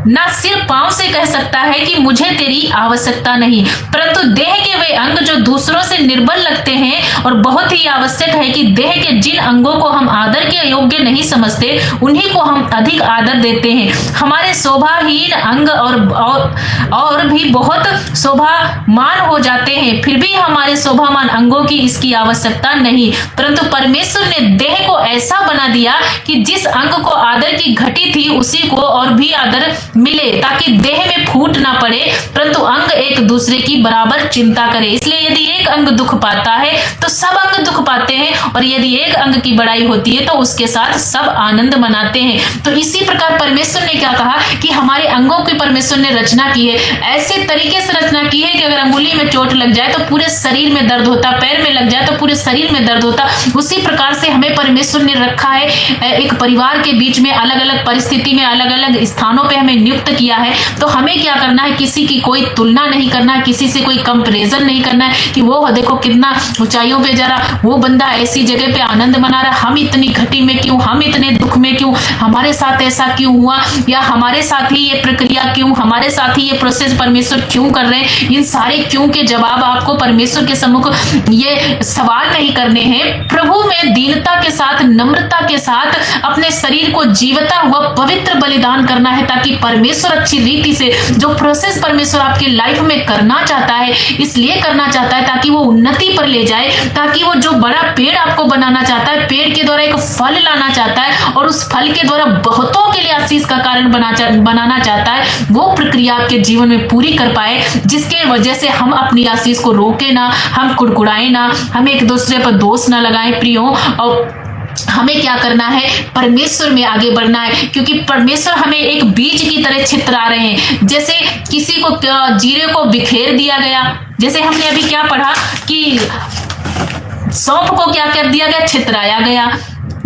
ना सिर पांव से कह सकता है कि मुझे तेरी आवश्यकता नहीं, परंतु देह के वे अंग जो दूसरों से निर्बल लगते हैं और बहुत ही आवश्यक है कि देह के जिन अंगों को हम आदर के योग्य नहीं समझते उन्हीं को हम अधिक आदर देते हैं। हमारे शोभाहीन अंग और भी बहुत शोभामान हो जाते हैं, फिर भी हमारे शोभामान अंगों की इसकी आवश्यकता नहीं, परंतु परमेश्वर ने देह को ऐसा बना दिया कि जिस अंग को आदर की घटी थी उसी को और भी आदर मिले, ताकि देह में फूट ना पड़े, परंतु अंग एक दूसरे की बराबर चिंता करे। इसलिए यदि एक अंग दुख पाता है तो सब अंग दुख पाते हैं, और यदि एक अंग की बड़ाई होती है तो उसके साथ सब आनंद मनाते हैं। तो इसी प्रकार परमेश्वर ने क्या कहा कि हमारे अंगों की परमेश्वर ने रचना की है, ऐसे तरीके से रचना की है कि अगर अंगुली में चोट लग जाए तो पूरे शरीर में दर्द होता, पैर में लग जाए तो पूरे शरीर में दर्द होता। उसी प्रकार से हमें परमेश्वर ने रखा है, एक परिवार के बीच में अलग अलग परिस्थिति में अलग अलग स्थानों पे हमें नियुक्त किया है। तो हमें क्या करना है, किसी की कोई तुलना नहीं करना है, किसी से कोई कंपैरिजन नहीं करना है कि वो देखो कितना ऊंचाइयों पे जा रहा, वो बंदा ऐसी जगह पे आनंद मना रहा, हम इतनी घटी में क्यों, हम इतने दुख में क्यों, हमारे साथ ऐसा क्यों हुआ, या हमारे साथ ही ये प्रक्रिया क्यों, हमारे साथ ही ये प्रोसेस परमेश्वर क्यों कर रहे हैं। इन सारे क्यों के जवाब आपको परमेश्वर के सम्मुख ये सवाल नहीं करने हैं। प्रभु में दीनता के साथ, नम्रता के साथ अपने शरीर को जीवता हुआ पवित्र बलिदान करना है, ताकि परमेश्वर अच्छी रीति से जो प्रोसेस परमेश्वर आपकी लाइफ में करना चाहता है, इसलिए करना चाहता है ताकि वो उन्नति पर ले जाए, ताकि वो जो बड़ा पेड़ आपको बनाना चाहता है, पेड़ के द्वारा एक फल लाना चाहता है और उस फल के द्वारा बहुतों के लिए आशीष का कारण बनाना चाहता है, वो प्रक्रिया आपके जीवन में पूरी कर पाए, जिसके वजह से हम अपनी आशीष को रोके ना, हम कुड़कुड़ाए ना, हम एक दूसरे पर दोष ना लगाएं प्रियो। और हमें क्या करना है, परमेश्वर में आगे बढ़ना है, क्योंकि परमेश्वर हमें एक बीज की तरह छितरा रहे हैं। जैसे किसी को जीरे को बिखेर दिया गया, जैसे हमने अभी क्या पढ़ा कि सौंफ को क्या कर दिया गया, छितराया गया,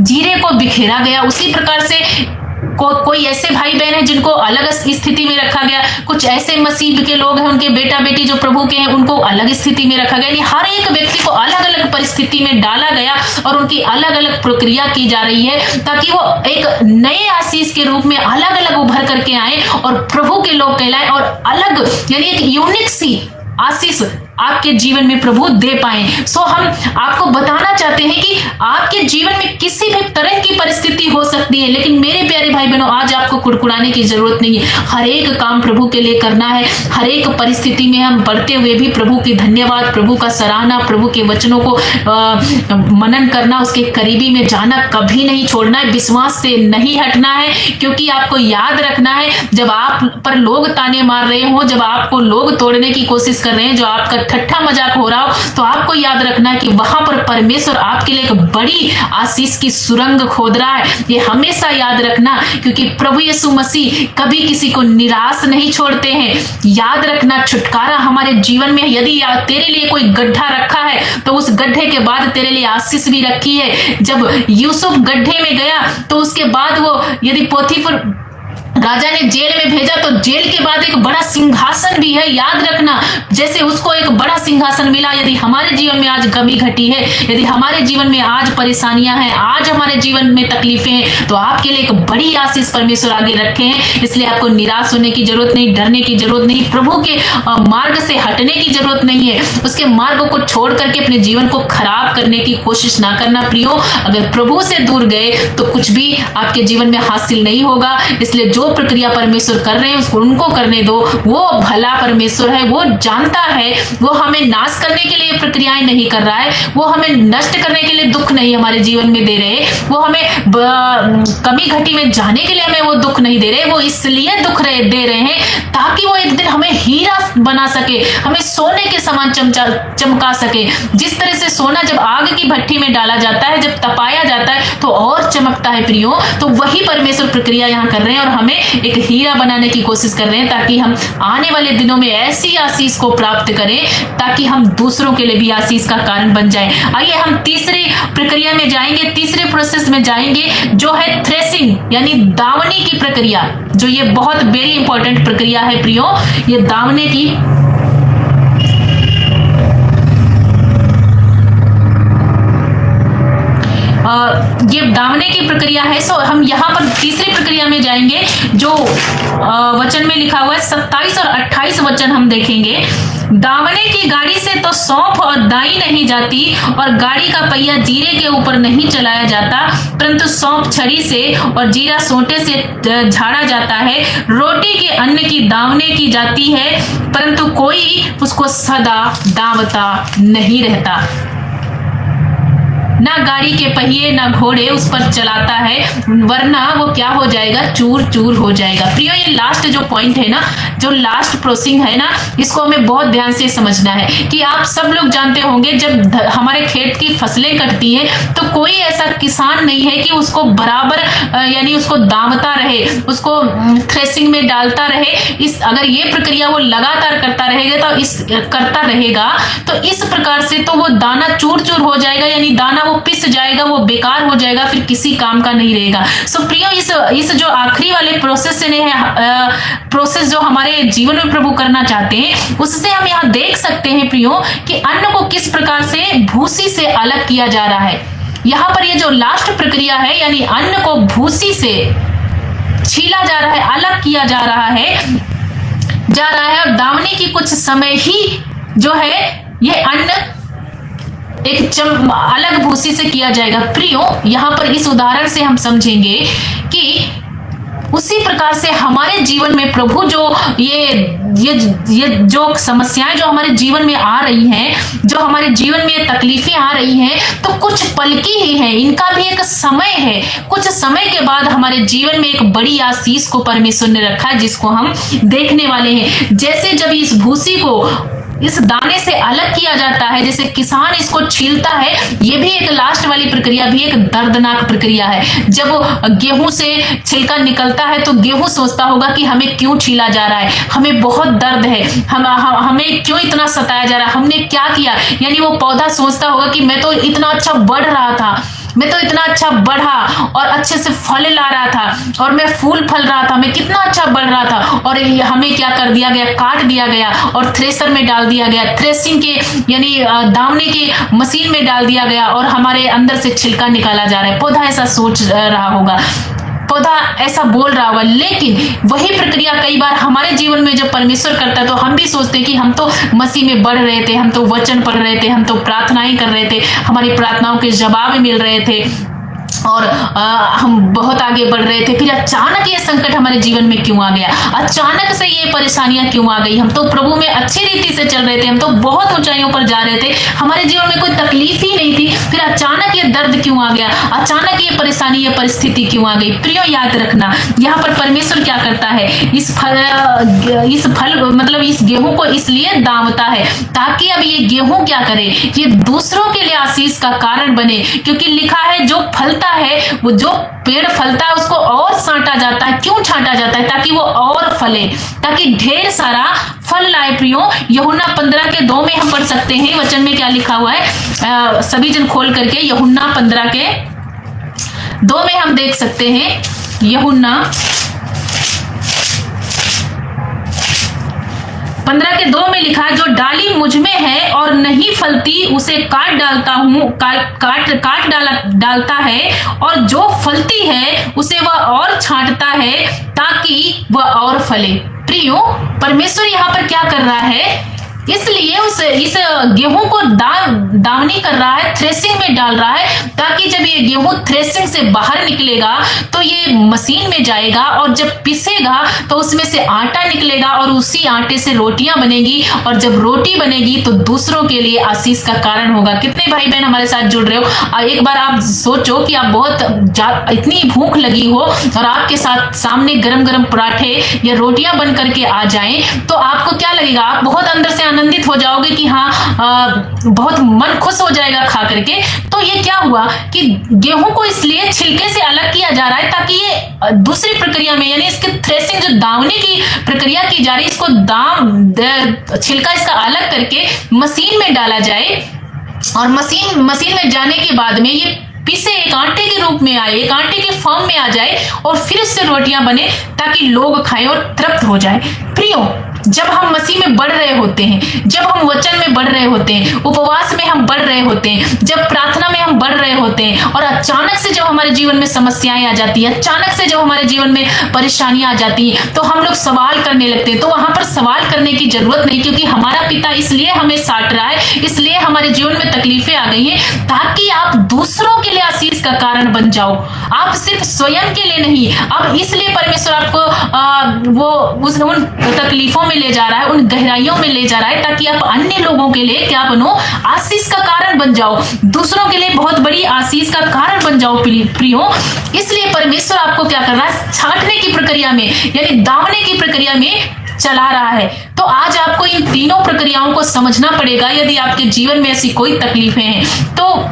जीरे को बिखेरा गया। उसी प्रकार से कोई ऐसे भाई बहन है जिनको अलग स्थिति में रखा गया, कुछ ऐसे मसीह के लोग हैं, उनके बेटा बेटी जो प्रभु के हैं उनको अलग स्थिति में रखा गया। यानी हर एक व्यक्ति को अलग अलग परिस्थिति में डाला गया और उनकी अलग अलग प्रक्रिया की जा रही है, ताकि वो एक नए आशीष के रूप में अलग अलग उभर करके आए और प्रभु के लोग कहलाए, और अलग यानी एक यूनिक सी आशीष आपके जीवन में प्रभु दे पाए। सो हम आपको बताना चाहते हैं कि आपके जीवन में किसी भी तरह की परिस्थिति हो सकती है, लेकिन मेरे प्यारे भाई बहनों, आज आपको कुड़कुड़ाने की जरूरत नहीं है। हर एक काम प्रभु के लिए करना है। हर एक परिस्थिति में हम बढ़ते हुए भी प्रभु की धन्यवाद, प्रभु का सराहना, प्रभु के वचनों को मनन करना, उसके करीबी में जाना कभी नहीं छोड़ना है, विश्वास से नहीं हटना है। क्योंकि आपको याद रखना है, जब आप पर लोग ताने मार रहे हो, जब आपको लोग तोड़ने की कोशिश कर रहे हैं, जो आपका ठट्ठा मजाक हो रहा हो, तो आपको याद रखना है कि वहां पर परमेश्वर आपके लिए एक बड़ी आशीष की सुरंग खोद रहा है। ये हमेशा याद रखना, क्योंकि प्रभु यीशु मसीह कभी किसी को निराश नहीं छोड़ते हैं। याद रखना, छुटकारा हमारे जीवन में, यदि तेरे लिए कोई गड्ढा रखा है तो उस गड्ढे के बाद तेरे लिए आशीष भी रखी है। जब यूसुफ गड्ढे में गया तो उसके बाद वो, यदि पोतीफर राजा ने जेल में भेजा तो जेल के बाद एक बड़ा सिंहासन भी है। याद रखना, जैसे उसको एक बड़ा सिंहासन मिला, यदि हमारे जीवन में आज कमी घटी है, यदि हमारे जीवन में आज परेशानियां हैं, आज हमारे जीवन में तकलीफें हैं, तो आपके लिए एक बड़ी आशीष परमेश्वर आगे रखे हैं। इसलिए आपको निराश होने की जरूरत नहीं, डरने की जरूरत नहीं, प्रभु के मार्ग से हटने की जरूरत नहीं है। उसके मार्ग को छोड़ करके अपने जीवन को खराब करने की कोशिश ना करना प्रियो। अगर प्रभु से दूर गए तो कुछ भी आपके जीवन में हासिल नहीं होगा। इसलिए जो प्रक्रिया परमेश्वर कर रहे हैं उसको उनको करने दो। वो भला परमेश्वर है, वो जानता है, वो हमें नाश करने के लिए प्रक्रियाएं नहीं कर रहा है, वो हमें नष्ट करने के लिए दुख नहीं हमारे जीवन में दे रहे, वो हमें कमी घटी में जाने के लिए हमें वो दुख नहीं दे रहे, वो इसलिए दुख दे रहे हैं ताकि वो एक दिन हमें हीरा बना सके, हमें सोने के समान चमका सके। जिस तरह से सोना जब आग की भट्टी में डाला जाता है, जब तपाया जाता है तो और चमकता है प्रियो, तो वही परमेश्वर प्रक्रिया यहाँ कर रहे हैं और हमें हमें एक हीरा बनाने की कोशिश कर रहे हैं, ताकि हम आने वाले दिनों में ऐसी आशीष को प्राप्त करें ताकि हम दूसरों के लिए भी आशीष का कारण बन जाएं। आइए हम तीसरी प्रक्रिया में जाएंगे, तीसरे प्रोसेस में जाएंगे, जो है थ्रेसिंग यानी दावनी की प्रक्रिया, जो ये बहुत वेरी इंपॉर्टेंट प्रक्रिया है प्रियो, ये दावने की। ये दावने की प्रक्रिया है। सो हम यहाँ पर तीसरी प्रक्रिया में जाएंगे, जो वचन में लिखा हुआ है 27 और 28 वचन हम देखेंगे। दावने की गाड़ी से तो सौंफ और दाई नहीं जाती, और गाड़ी का पहिया जीरे के ऊपर नहीं चलाया जाता, परंतु सौंफ छड़ी से और जीरा सोंटे से झाड़ा जाता है। रोटी के अन्न की दावने की जाती है, परंतु कोई उसको सदा दावता नहीं रहता। ना गाड़ी के पहिए ना घोड़े उस पर चलाता है, वरना वो क्या हो जाएगा, चूर चूर हो जाएगा। प्रियो, ये लास्ट जो पॉइंट है ना, जो लास्ट प्रोसेसिंग है ना, इसको हमें बहुत ध्यान से समझना है कि आप सब लोग जानते होंगे, जब हमारे खेत की फसलें कटती हैं तो कोई ऐसा किसान नहीं है कि उसको बराबर यानी उसको दावता रहे, उसको थ्रेसिंग में डालता रहे। अगर ये प्रक्रिया वो लगातार करता रहेगा तो इस प्रकार से तो वो दाना चूर चूर हो जाएगा, यानी दाना वो पिस जाएगा, वो बेकार हो जाएगा, फिर किसी काम का नहीं रहेगा। सो प्रियो, इस जो आखिरी वाले प्रोसेस जो हमारे जीवन में प्रभु करना चाहते हैं, उससे हम यहाँ देख सकते हैं प्रियो कि अन्न को किस प्रकार से भूसी से अलग किया जा रहा है। यहाँ पर ये जो लास्ट प्रक्रिया है, यानी अन्न को भूसी से छीला जा रहा है, अलग किया जा रहा है और दावने की कुछ समय ही जो है ये अन्न एक अलग भूसी से किया जाएगा। प्रियो, यहाँ पर इस उदाहरण से हम समझेंगे कि उसी प्रकार से हमारे जीवन में प्रभु जो ये जो समस्याएं जो हमारे जीवन में आ रही हैं, जो हमारे जीवन में तकलीफें आ रही हैं, तो कुछ पल की ही है, इनका भी एक समय है। कुछ समय के बाद हमारे जीवन में एक बड़ी आशीष को परमेश्वर ने रखा है, जिसको हम देखने वाले हैं। जैसे जब इस भूसी को इस दाने से अलग किया जाता है, जैसे किसान इसको छीलता है, ये भी एक लास्ट वाली प्रक्रिया भी एक दर्दनाक प्रक्रिया है। जब गेहूं से छिलका निकलता है तो गेहूं सोचता होगा कि हमें क्यों छीला जा रहा है, हमें बहुत दर्द है, हमें क्यों इतना सताया जा रहा है, हमने क्या किया। यानी वो पौधा सोचता होगा कि मैं तो इतना अच्छा बढ़ रहा था, मैं तो इतना अच्छा बढ़ा और अच्छे से फल ला रहा था, और मैं फूल फल रहा था, मैं कितना अच्छा बढ़ रहा था, और हमें क्या कर दिया गया, काट दिया गया और थ्रेसर में डाल दिया गया, थ्रेसिंग के यानी दावने के मशीन में डाल दिया गया, और हमारे अंदर से छिलका निकाला जा रहा है। पौधा ऐसा सोच रहा होगा, पौधा ऐसा बोल रहा होगा। लेकिन वही प्रक्रिया कई बार हमारे जीवन में जब परमेश्वर करता है तो हम भी सोचते हैं कि हम तो मसीह में बढ़ रहे थे, हम तो वचन पढ़ रहे थे, हम तो प्रार्थनाएं कर रहे थे, हमारी प्रार्थनाओं के जवाब मिल रहे थे और हम बहुत आगे बढ़ रहे थे। फिर अचानक ये संकट हमारे जीवन में क्यों आ गया, अचानक से ये परेशानियां क्यों आ गई। हम तो प्रभु में अच्छी रीति से चल रहे थे, हम तो बहुत ऊंचाइयों पर जा रहे थे, हमारे जीवन में कोई तकलीफ ही नहीं थी, फिर अचानक ये दर्द क्यों आ गया, अचानक ये परेशानी, ये परिस्थिति क्यों आ गई। प्रियो, याद रखना, यहाँ पर परमेश्वर क्या करता है, इस फल मतलब इस गेहूं को इसलिए दावता है ताकि अब ये गेहूं क्या करे, ये दूसरों के लिए आशीष का कारण बने। क्योंकि लिखा है जो फलता है, वो जो पेड़ फलता है उसको और साँटा जाता है। क्यों छांटा जाता है? ताकि वो और फले, ताकि ढेर सारा फल लाए। प्रियो, यूहन्ना 15:2 में हम पढ़ सकते हैं, वचन में क्या लिखा हुआ है, सभी जन खोल करके यूहन्ना 15:2 में हम देख सकते हैं। यूहन्ना 15:2 में लिखा है, जो डाली मुझ में है और नहीं फलती उसे काट डालता हूँ, काट डालता है, और जो फलती है उसे वह और छांटता है ताकि वह और फले। प्रियो, परमेश्वर यहाँ पर क्या कर रहा है, इसलिए इस गेहूं को दावनी कर रहा है, थ्रेसिंग में डाल रहा है, ताकि जब ये गेहूं थ्रेसिंग से बाहर निकलेगा तो ये मशीन में जाएगा, और जब पिसेगा तो उसमें से आटा निकलेगा, और उसी आटे से रोटियां बनेगी, और जब रोटी बनेगी तो दूसरों के लिए आशीष का कारण होगा। कितने भाई बहन हमारे साथ जुड़ रहे हो? एक बार आप सोचो कि आप बहुत इतनी भूख लगी हो और आपके साथ सामने गरम गरम पराठे या रोटियां बन करके आ जाएं, तो आपको क्या लगेगा? आप बहुत अंदर से आनंदित हो जाओगे कि हाँ बहुत मन खुश हो जाएगा खा करके। तो ये क्या हुआ कि गेहूं को इसलिए छिलके से अलग किया जा रहा है ताकि ये दूसरी प्रक्रिया में, यानी इसके थ्रेसिंग जो दावने की प्रक्रिया की जा रही है, इसको छिलका इसका अलग करके मशीन में डाला जाए और मशीन में जाने के बाद में ये पीसे एक आटे के रूप में आए, एक आटे के फॉर्म में आ जाए और फिर उससे रोटियां बने ताकि लोग खाएं और तृप्त हो जाए। प्रियो, जब हम मसीह में बढ़ रहे होते हैं, जब हम वचन में बढ़ रहे होते हैं, उपवास में हम बढ़ रहे होते हैं, जब प्रार्थना में हम बढ़ रहे होते हैं और अचानक से जब हमारे जीवन में समस्याएं आ जाती है, अचानक से जब हमारे जीवन में परेशानियां आ जाती हैं, तो हम लोग सवाल करने लगते हैं। तो वहां पर सवाल करने की जरूरत नहीं, क्योंकि हमारा पिता इसलिए हमें साट रहा है, इसलिए हमारे जीवन में तकलीफें आ गई हैं ताकि आप दूसरों के लिए आशीष का कारण बन जाओ। आप सिर्फ स्वयं के लिए नहीं, अब इसलिए परमेश्वर आपको उन तकलीफों में ले जा रहा है, उन गहराइयों में ले जा रहा है ताकि आप अन्य लोगों के लिए क्या बनो, आशीष का कारण बन जाओ, दूसरों के लिए बहुत बड़ी आशीष का कारण बन जाओ प्रियो। इसलिए परमेश्वर आपको क्या कर रहा है, छांटने की प्रक्रिया में यानी दावने की प्रक्रिया में चला रहा है। तो आज आपको इन तीनों प्रक्रियाओं को समझना पड़ेगा। यदि आपके जीवन में ऐसी कोई तकलीफें हैं तो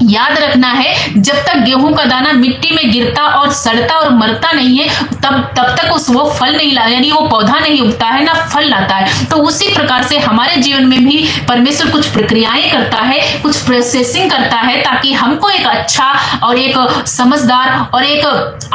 याद रखना है, जब तक गेहूं का दाना मिट्टी में गिरता और सड़ता और मरता नहीं है तब तक वो फल नहीं ला, यानी वो पौधा नहीं उगता है ना फल लाता है। तो उसी प्रकार से हमारे जीवन में भी परमेश्वर कुछ प्रक्रियाएं करता है, कुछ प्रोसेसिंग करता है ताकि हमको एक अच्छा और एक समझदार और एक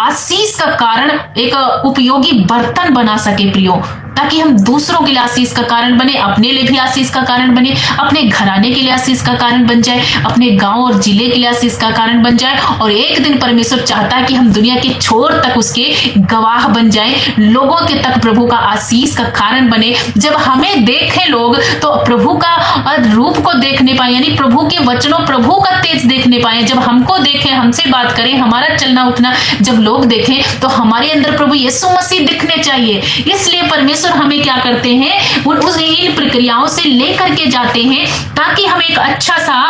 आशीष का कारण, एक उपयोगी बर्तन बना सके प्रियो, ताकि हम दूसरों के लिए आशीष का कारण बने, अपने लिए भी आशीष का कारण बने, अपने घराने के लिए आशीष का कारण बन जाए, अपने गांव और जिले के लिए आशीष का कारण बन जाए। और एक दिन परमेश्वर चाहता है कि हम दुनिया के छोर तक उसके गवाह बन जाएं, लोगों के तक प्रभु का आशीष का कारण बने। जब हमें देखें लोग तो प्रभु का रूप को देखने पाए, यानी प्रभु के वचनों, प्रभु का तेज देखने पाए। जब हमको देखें, हमसे बात करें, हमारा चलना उठना जब लोग देखें तो हमारे अंदर प्रभु यीशु मसीह दिखने चाहिए। इसलिए परमेश्वर हमें क्या करते हैं, इन प्रक्रियाओं से लेकर के जाते हैं ताकि हम एक अच्छा सा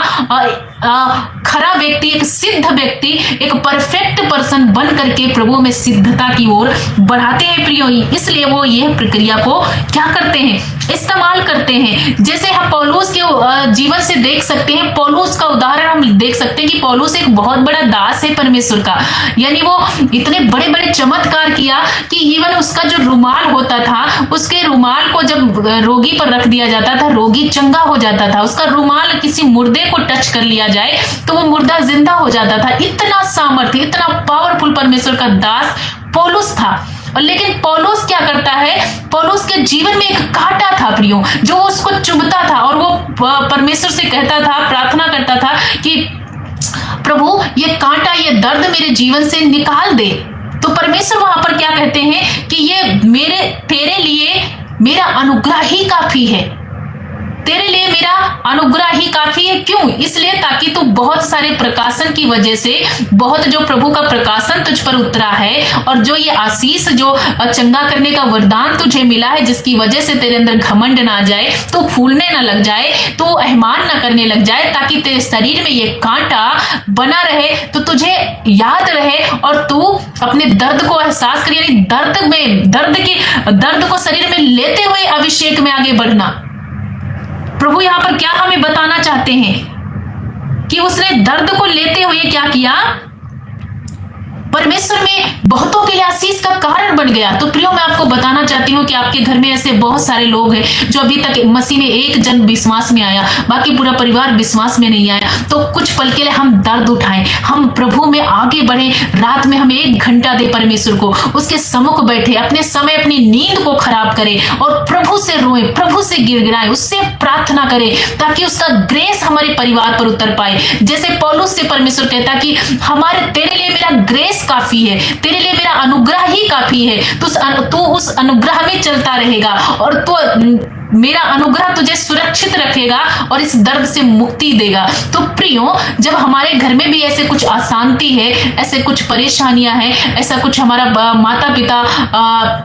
खरा व्यक्ति, एक सिद्ध व्यक्ति, एक परफेक्ट पर्सन बन करके प्रभु में सिद्धता की ओर बढ़ाते हैं प्रियो। इसलिए वो यह प्रक्रिया को क्या करते हैं, इस्तेमाल करते हैं। जैसे हम पौलुस के जीवन से देख सकते हैं, पौलुस का उदाहरण हम देख सकते हैं कि पौलुस एक बहुत बड़ा दास है परमेश्वर का, यानी वो इतने बड़े बड़े चमत्कार किया कि इवन उसका जो रुमाल होता था, उसके रुमाल को जब रोगी पर रख दिया जाता था, रोगी चंगा हो जाता था। उसका रुमाल किसी मुर्दे को टच कर लिया जाए तो वो मुर्दा जिंदा हो जाता था। इतना सामर्थ्य, इतना पावरफुल परमेश्वर का दास पौलुस था। और लेकिन पौलुस क्या करता है, पौलुस के जीवन में एक कांटा था प्रियो, जो उसको चुभता था और वो परमेश्वर से कहता था, प्रार्थना करता था कि प्रभु ये कांटा, ये दर्द मेरे जीवन से निकाल दे। तो परमेश्वर वहां पर क्या कहते हैं कि ये तेरे लिए मेरा अनुग्रह ही काफी है, तेरे लिए मेरा अनुग्रह ही काफी है। क्यों? इसलिए ताकि तू बहुत सारे प्रकाशन की वजह से, बहुत जो प्रभु का प्रकाशन तुझ पर उतरा है और जो ये आशीष, जो चंगा करने का वरदान तुझे मिला है, जिसकी वजह से तेरे अंदर घमंड ना जाए, तो फूलने ना लग जाए, तो अहमान ना करने लग जाए, ताकि तेरे शरीर में ये कांटा बना रहे, तो तुझे याद रहे और तू अपने दर्द को एहसास कर, यानी दर्द को शरीर में लेते हुए अभिषेक में आगे बढ़ना। प्रभु यहां पर क्या हमें बताना चाहते हैं कि उसने दर्द को लेते हुए क्या किया, परमेश्वर में बहुतों के लिए आशीष का कारण बन गया। तो प्रियो, मैं आपको बताना चाहती हूँ कि आपके घर में ऐसे बहुत सारे लोग हैं जो अभी तक मसीह में एक जन विश्वास में आया, बाकी पूरा परिवार विश्वास में नहीं आया। तो कुछ पल के लिए हम दर्द उठाएं, हम प्रभु में आगे बढ़े, रात में हम 1 घंटा दे परमेश्वर को, उसके सम्मुख बैठे, अपने समय, अपनी नींद को खराब करें और प्रभु से रोए, प्रभु से गिड़गिड़ाएं, उससे प्रार्थना करें ताकि उसका ग्रेस हमारे परिवार पर उतर पाए। जैसे पौलुस से परमेश्वर कहता कि तेरे लिए मेरा ग्रेस काफी है, तेरे लिए मेरा अनुग्रह ही काफी है, तू उस अनुग्रह में चलता रहेगा और तो मेरा अनुग्रह तुझे सुरक्षित रखेगा और इस दर्द से मुक्ति देगा। तो प्रियो, जब हमारे घर में भी ऐसे कुछ अशांति है, ऐसे कुछ परेशानियां हैं, ऐसा कुछ हमारा माता पिता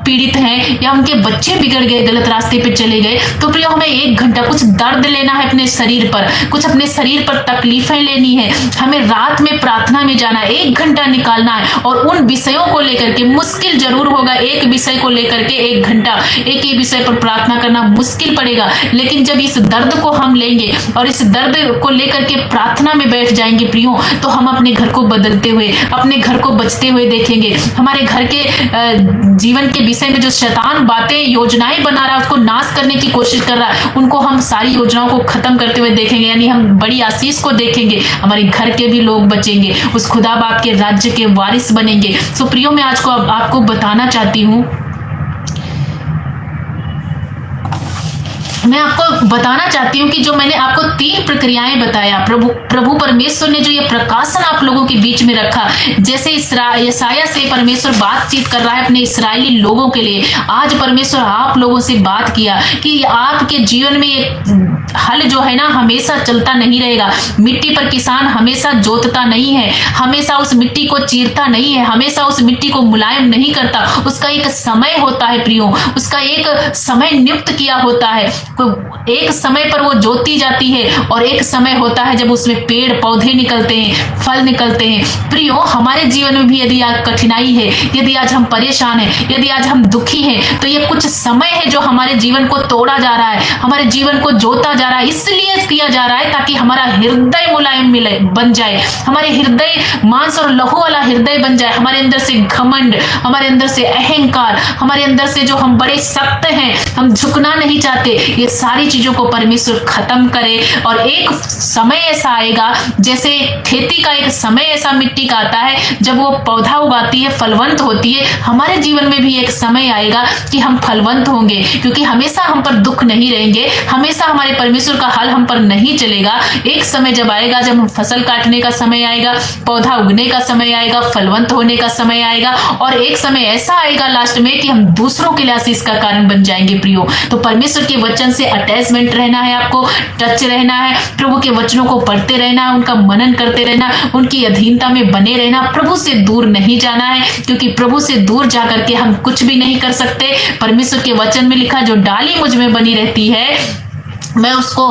पीड़ित हैं या उनके बच्चे बिगड़ गए, गलत रास्ते पे चले गए, तो प्रियो हमें 1 घंटा कुछ दर्द लेना है अपने शरीर पर, कुछ अपने शरीर पर तकलीफें लेनी है, हमें रात में प्रार्थना में जाना है, 1 घंटा निकालना है और उन विषयों को लेकर के, मुश्किल जरूर होगा, एक विषय को लेकर के 1 घंटा एक ही विषय पर प्रार्थना करना मुश्किल मुश्किल पड़ेगा, लेकिन जब इस दर्द को हम लेंगे और इस दर्द को लेकर के प्रार्थना में बैठ जाएंगे प्रियो, तो हम अपने घर को बदलते हुए, अपने घर को बचते हुए देखेंगे। हमारे घर के जीवन के विषय में जो शैतान बातें योजनाएं बना रहा है, उसको नाश करने की कोशिश कर रहा है, उनको हम सारी योजनाओं को खत्म करते हुए देखेंगे। यानी हम बड़ी आशीष को देखेंगे, हमारे घर के भी लोग बचेंगे, उस खुदा बाप के राज्य के वारिस बनेंगे। सो प्रियो, मैं आज को आपको बताना चाहती हूँ, मैं आपको बताना चाहती हूँ कि जो मैंने आपको 3 प्रक्रियाएं बताया, प्रभु परमेश्वर ने जो ये प्रकाशन आप लोगों के बीच में रखा, जैसे यशाया से परमेश्वर बातचीत कर रहा है अपने इस्राएली लोगों के लिए, आज परमेश्वर आप लोगों से बात किया कि आपके जीवन में ये हल जो है ना हमेशा चलता नहीं रहेगा। मिट्टी पर किसान हमेशा जोतता नहीं है, हमेशा उस मिट्टी को चीरता नहीं है, हमेशा उस मिट्टी को मुलायम नहीं करता। उसका एक समय होता है प्रियो, उसका एक समय नियुक्त किया होता है। एक समय पर वो जोती जाती है और एक समय होता है जब उसमें पेड़ पौधे निकलते हैं, फल निकलते हैं। प्रियो, हमारे जीवन में भी यदि आज कठिनाई है, यदि आज हम परेशान हैं, यदि आज हम दुखी हैं, तो ये कुछ समय है जो हमारे जीवन को तोड़ा जा रहा है, हमारे जीवन को जोता जा रहा है। इसलिए किया जा रहा है ताकि हमारा हृदय मुलायम बन जाए, हमारे हृदय मांस और लहू वाला हृदय बन जाए, हमारे अंदर से घमंड, हमारे अंदर से अहंकार, हमारे अंदर से जो हम बड़े सख्त हैं, हम झुकना नहीं चाहते, ये सारी चीजों को परमेश्वर खत्म करे। और एक समय ऐसा आएगा, जैसे खेती का एक समय ऐसा मिट्टी का आता है जब वो पौधा उगाती है, फलवंत होती है, हमारे जीवन में भी एक समय आएगा कि हम फलवंत होंगे, क्योंकि हमेशा हम पर दुख नहीं रहेंगे, हमेशा हमारे परमेश्वर का हाल हम पर नहीं चलेगा। एक समय जब आएगा, जब हम फसल काटने का समय आएगा, पौधा उगने का समय आएगा, फलवंत होने का समय आएगा, और एक समय ऐसा आएगा लास्ट में कि हम दूसरों के लिए आशीष का कारण बन जाएंगे। प्रियो, तो परमेश्वर के वचन से अटैचमेंट रहना है, आपको टच रहना है, प्रभु के वचनों को पढ़ते रहना, उनका मनन करते रहना, उनकी अधीनता में बने रहना, प्रभु से दूर नहीं जाना है, क्योंकि प्रभु से दूर जाकर के हम कुछ भी नहीं कर सकते। परमेश्वर के वचन में लिखा, जो डाली मुझ में बनी रहती है मैं उसको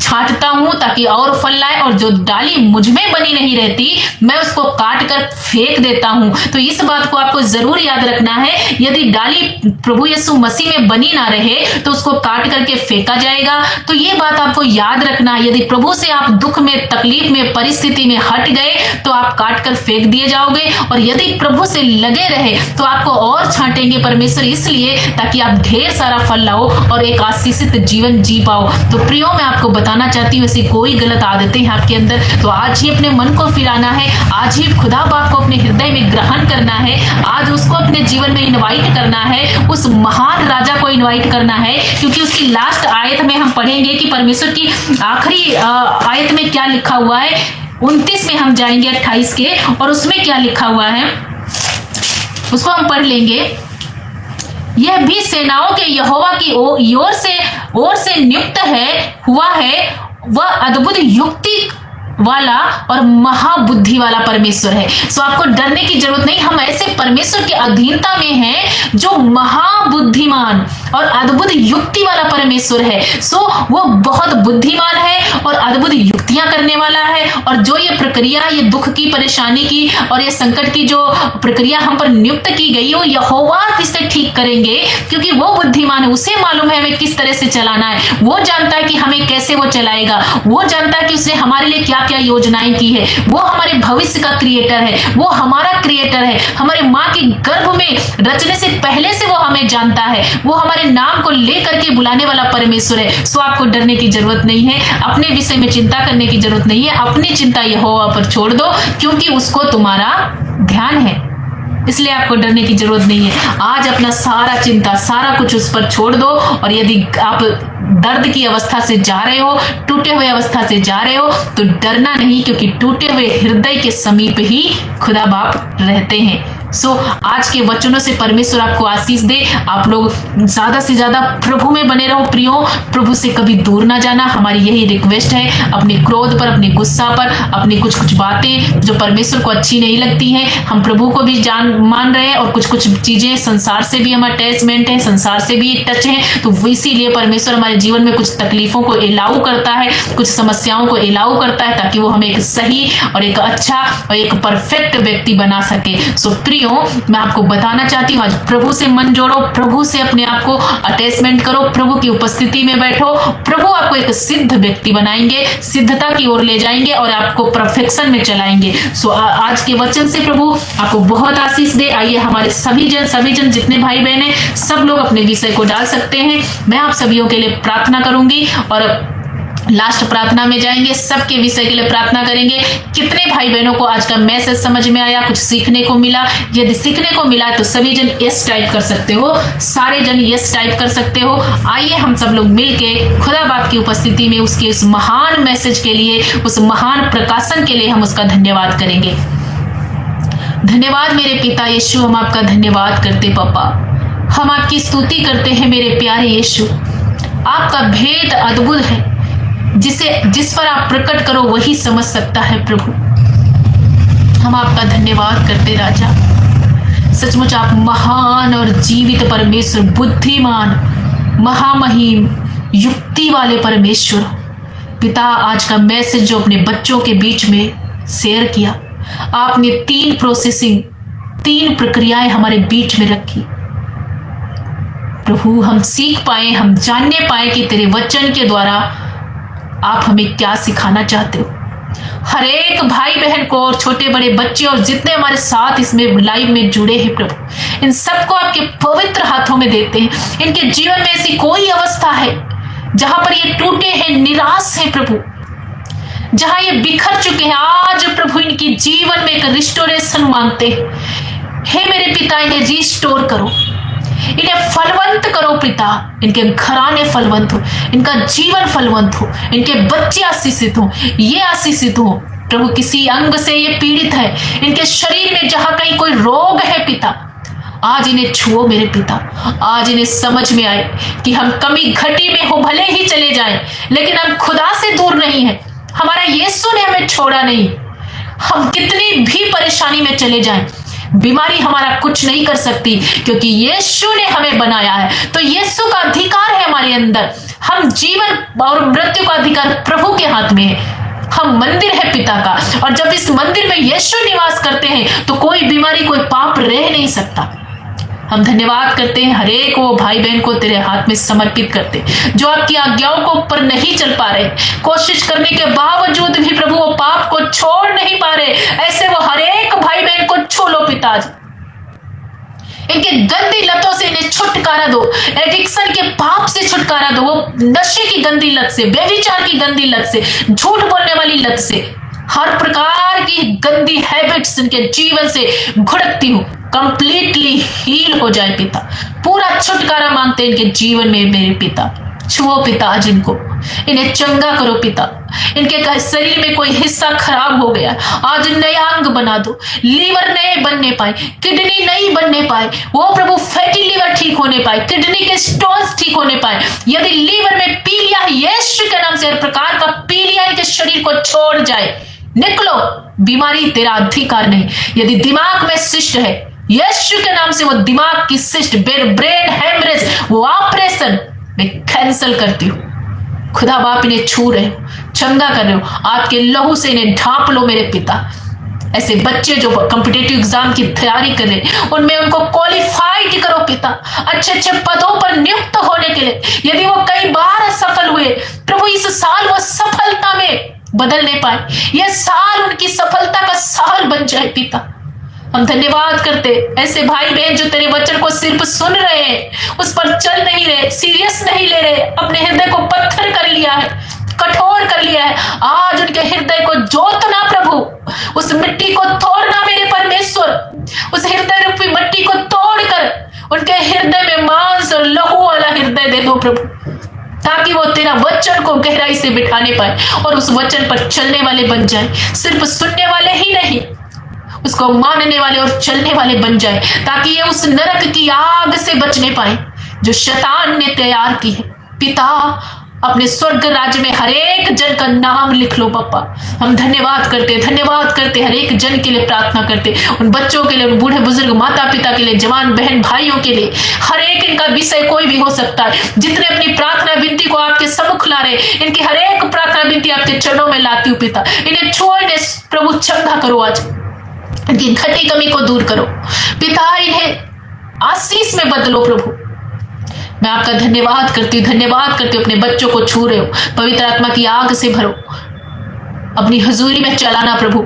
छांटता हूं ताकि और फल लाए, और जो डाली मुझ में बनी नहीं रहती मैं उसको काट कर फेंक देता हूं। तो इस बात को आपको जरूर याद रखना है, यदि डाली प्रभु यीशु मसीह में बनी ना रहे तो उसको काट करके फेंका जाएगा। तो ये बात आपको याद रखना, यदि प्रभु से आप दुख में, तकलीफ में, परिस्थिति में हट गए तो आप काट कर फेंक दिए जाओगे, और यदि प्रभु से लगे रहे तो आपको और छांटेंगे परमेश्वर, इसलिए ताकि आप ढेर सारा फल लाओ और एक आशीषित जीवन जी पाओ। तो प्रियो, मैं आपको बताना चाहती हूँ, ऐसी कोई गलत आदतें हैं आपके अंदर तो आज ही अपने मन को फिराना है, आज ही खुदा बाप को अपने हृदय में ग्रहण करना है, आज उसको अपने जीवन में इनवाइट करना है, उस महान राजा को इनवाइट करना है, क्योंकि उसकी लास्ट आयत में हम पढ़ेंगे कि परमेश्वर की आखिरी आयत में क्या लिखा हुआ है। 29 में हम जाएंगे 28 के, और उसमें क्या लिखा हुआ है उसको हम पढ़ लेंगे। यह भी सेनाओं के यहोवा की ओर से नियुक्त हुआ है, वह अद्भुत युक्ति वाला और महाबुद्धि वाला परमेश्वर है। सो आपको डरने की जरूरत नहीं, हम ऐसे परमेश्वर की अधीनता में हैं जो महाबुद्धिमान और अद्भुत युक्ति वाला परमेश्वर है। सो वो बहुत बुद्धिमान है और अद्भुत युक्तियां करने वाला है, और जो ये प्रक्रिया, ये दुख की, परेशानी की और ये संकट की जो प्रक्रिया हम पर नियुक्त की गई, वो यहोवा इसे ठीक करेंगे, क्योंकि वो बुद्धिमान है, उसे मालूम है हमें किस तरह से चलाना है, वो जानता है कि हमें कैसे वो चलाएगा, वो जानता है कि उसने हमारे लिए क्या क्या योजनाएं की है, वो हमारे भविष्य का क्रिएटर है, वो हमारा क्रिएटर है, हमारे माँ के गर्भ में रचने से पहले से वो हमें जानता है, वो हमारे नाम को लेकर के बुलाने वाला परमेश्वर है। सो आपको डरने की जरूरत नहीं है, अपने विषय में चिंता करने की जरूरत नहीं है, अपनी चिंता यहोवा पर छोड़ दो, क्योंकि उसको तुम्हारा ध्यान है, इसलिए आपको डरने की जरूरत नहीं है। आज अपना सारा चिंता, सारा कुछ उस पर छोड़ दो, और यदि आप दर्द की अवस्था से जा रहे हो, टूटे हुए अवस्था से जा रहे हो, तो डरना नहीं, क्योंकि टूटे हुए हृदय के समीप ही खुदा बाप रहते हैं। सो आज के वचनों से परमेश्वर आपको आशीष दे। आप लोग ज्यादा से ज्यादा प्रभु में बने रहो प्रियो, प्रभु से कभी दूर ना जाना, हमारी यही रिक्वेस्ट है। अपने क्रोध पर, अपने गुस्सा पर, अपनी कुछ बातें जो परमेश्वर को अच्छी नहीं लगती हैं, हम प्रभु को भी मान रहे हैं, और कुछ चीजें संसार से भी हम अटैचमेंट है, संसार से भी टच है, तो इसीलिए परमेश्वर हमारे जीवन में कुछ तकलीफों को अलाउ करता है, कुछ समस्याओं को अलाउ करता है, ताकि वो हमें एक सही और एक अच्छा और एक परफेक्ट व्यक्ति बना सके। सो प्रियो, मैं आपको बताना चाहती हूँ, आज प्रभु से मन जोड़ो, प्रभु से अपने आप को अटैचमेंट करो, प्रभु की उपस्थिति में बैठो। प्रभु आपको एक सिद्ध व्यक्ति बनाएंगे, सिद्धता की ओर ले जाएंगे और आपको परफेक्शन में चलाएंगे। सो आज के वचन से प्रभु आपको बहुत आशीष दे। आइए हमारे सभी जन जितने भाई बहन हैं, सब लोग अपने विषय को डाल सकते हैं। मैं आप सभी के लिए प्रार्थना करूंगी और लास्ट प्रार्थना में जाएंगे, सबके विषय के लिए प्रार्थना करेंगे। कितने भाई बहनों को आज का मैसेज समझ में आया, कुछ सीखने को मिला? यदि सीखने को मिला तो सभी जन यस टाइप कर सकते हो, सारे जन यस टाइप कर सकते हो। आइए हम सब लोग मिलके खुदा बाप की उपस्थिति में उसके उस महान मैसेज के लिए, उस महान प्रकाशन के लिए हम उसका धन्यवाद करेंगे। धन्यवाद मेरे पिता यीशु, हम आपका धन्यवाद करते पापा, हम आपकी स्तुति करते हैं मेरे प्यारे यीशु। आपका भेद अद्भुत है, जिस पर आप प्रकट करो वही समझ सकता है प्रभु। हम आपका धन्यवाद करते राजा, सचमुच आप महान और जीवित परमेश्वर, बुद्धिमान, महामहिम, युक्ति वाले परमेश्वर। पिता, आज का मैसेज जो अपने बच्चों के बीच में शेयर किया, आपने 3 प्रक्रियाएं हमारे बीच में रखी प्रभु। हम सीख पाए, हम जानने पाए कि तेरे वचन के द्वारा आप हमें क्या सिखाना चाहते हो। हर एक भाई बहन को और छोटे बड़े बच्चे और जितने हमारे साथ इसमें लाइव में जुड़े हैं प्रभु, इन सबको आपके पवित्र हाथों में देते हैं। इनके जीवन में ऐसी कोई अवस्था है जहां पर ये टूटे हैं, निराश है प्रभु, जहां ये बिखर चुके हैं, आज प्रभु इनकी जीवन में एक रिस्टोरेशन मांगते हैं। हे मेरे पिता, इन्हें रिस्टोर करो, इन्हें फलवंत करो पिता। इनके घराने फलवंत हो, इनका जीवन फलवंत हो, इनके बच्चे आशीषित हो, ये आशीषित हो प्रभु। किसी अंग से ये पीड़ित है, इनके शरीर में जहां कहीं कोई रोग है पिता, आज इन्हें छुओ मेरे पिता। आज इन्हें समझ में आए कि हम कमी घटी में हो, भले ही चले जाएं, लेकिन हम खुदा से दूर नहीं है। हमारा यीशु ने हमें छोड़ा नहीं। हम कितनी भी परेशानी में चले जाएं, बीमारी हमारा कुछ नहीं कर सकती, क्योंकि यीशु ने हमें बनाया है। तो यीशु का अधिकार है हमारे अंदर। हम जीवन और मृत्यु का अधिकार प्रभु के हाथ में है। हम मंदिर है पिता का, और जब इस मंदिर में यीशु निवास करते हैं तो कोई बीमारी, कोई पाप रह नहीं सकता। हम धन्यवाद करते हैं, हर एक वो भाई बहन को तेरे हाथ में समर्पित करते, जो आपकी आज्ञाओं को ऊपर नहीं चल पा रहे, कोशिश करने के बावजूद भी प्रभु वो पाप को छोड़ नहीं पा रहे। ऐसे वो हर एक भाई बहन को छू लो पिताजी, इनके गंदी लतों से इन्हें छुटकारा दो, एडिक्शन के पाप से छुटकारा दो, वो नशे की गंदी लत से, व्यभिचार की गंदी लत से, झूठ बोलने वाली लत से, हर प्रकार की गंदी हैबिट्स इनके जीवन से घुड़कती हूं, कंप्लीटली हील हो जाए पिता। पूरा छुटकारा मांगते हैं इनके जीवन में मेरे पिता। छुओ पिता आज इनको, इन्हें चंगा करो पिता। इनके शरीर में कोई हिस्सा खराब हो गया, आज नया अंग बना दो। लीवर नए बनने पाए, किडनी नहीं बनने पाए, वो प्रभु फैटी लीवर ठीक होने पाए, किडनी के स्टोन्स ठीक होने पाए। यदि लीवर में पीलिया है, यीशु के नाम से हर प्रकार का पीलिया इनके शरीर को छोड़ जाए, निकलो। बीमारी तेरा अधिकार नहीं। यदि दिमाग में सिस्ट है, यीशु के नाम से वो दिमाग की सिस्ट, ब्रेन हेमरेज, वो ऑपरेशन मैं कैंसिल करती हूँ। खुदा बाप इन्हें छू रहे हो, चंगा कर रहे हो, आपके लहू से इन्हें ढांप लो मेरे पिता। ऐसे बच्चे जो कॉम्पिटिटिव एग्जाम की तैयारी कर रहे हैं, उनमें उनको क्वालिफाइड करो पिता, अच्छे अच्छे पदों पर नियुक्त होने के लिए। यदि वो कई बार असफल हुए प्रभु, इस साल वो सफलता में बदलने पाए, यह साल उनकी सफलता का साल बन जाए पिता। हम धन्यवाद करते ऐसे भाई बहन जो तेरे वचन को सिर्फ सुन रहे हैं, उस पर चल नहीं रहे, सीरियस नहीं ले रहे, अपने हृदय को पत्थर कर लिया है, कठोर कर लिया है। आज उनके हृदय को जोतना प्रभु, उस मिट्टी को तोड़ना मेरे परमेश्वर, उस हृदय रूपी मिट्टी को तोड़कर उनके हृदय में मांस और लहू वाला हृदय दे दो प्रभु, ताकि वो तेरा वचन को गहराई से बिठाने पाए और उस वचन पर चलने वाले बन जाए। सिर्फ सुनने वाले ही नहीं, उसको मानने वाले और चलने वाले बन जाए, ताकि ये उस नरक की आग से बचने पाए जो शैतान ने तैयार की है। पिता, अपने स्वर्ग राज्य में हर एक जन का नाम लिख लो पापा। हम धन्यवाद करते हर एक जन के लिए प्रार्थना करते, उन बच्चों के लिए, उन बूढ़े बुजुर्ग माता पिता के लिए, जवान बहन भाइयों के लिए, हर एक इनका विषय कोई भी हो सकता है। जितने अपनी प्रार्थना विनती को आपके सम्मुख ला रहे, इनकी हर एक प्रार्थना विनती आपके चरणों में लाती हूँ पिता। इन्हें छुओ, इन्हें प्रभु चंगा करो आज। इनकी घटी कमी को दूर करो पिता, इन्हें आशीष में बदलो प्रभु। मैं आपका धन्यवाद करती हूँ अपने बच्चों को छू रहे हो, पवित्र आत्मा की आग से भरो, अपनी हुजूरी में चलाना प्रभु।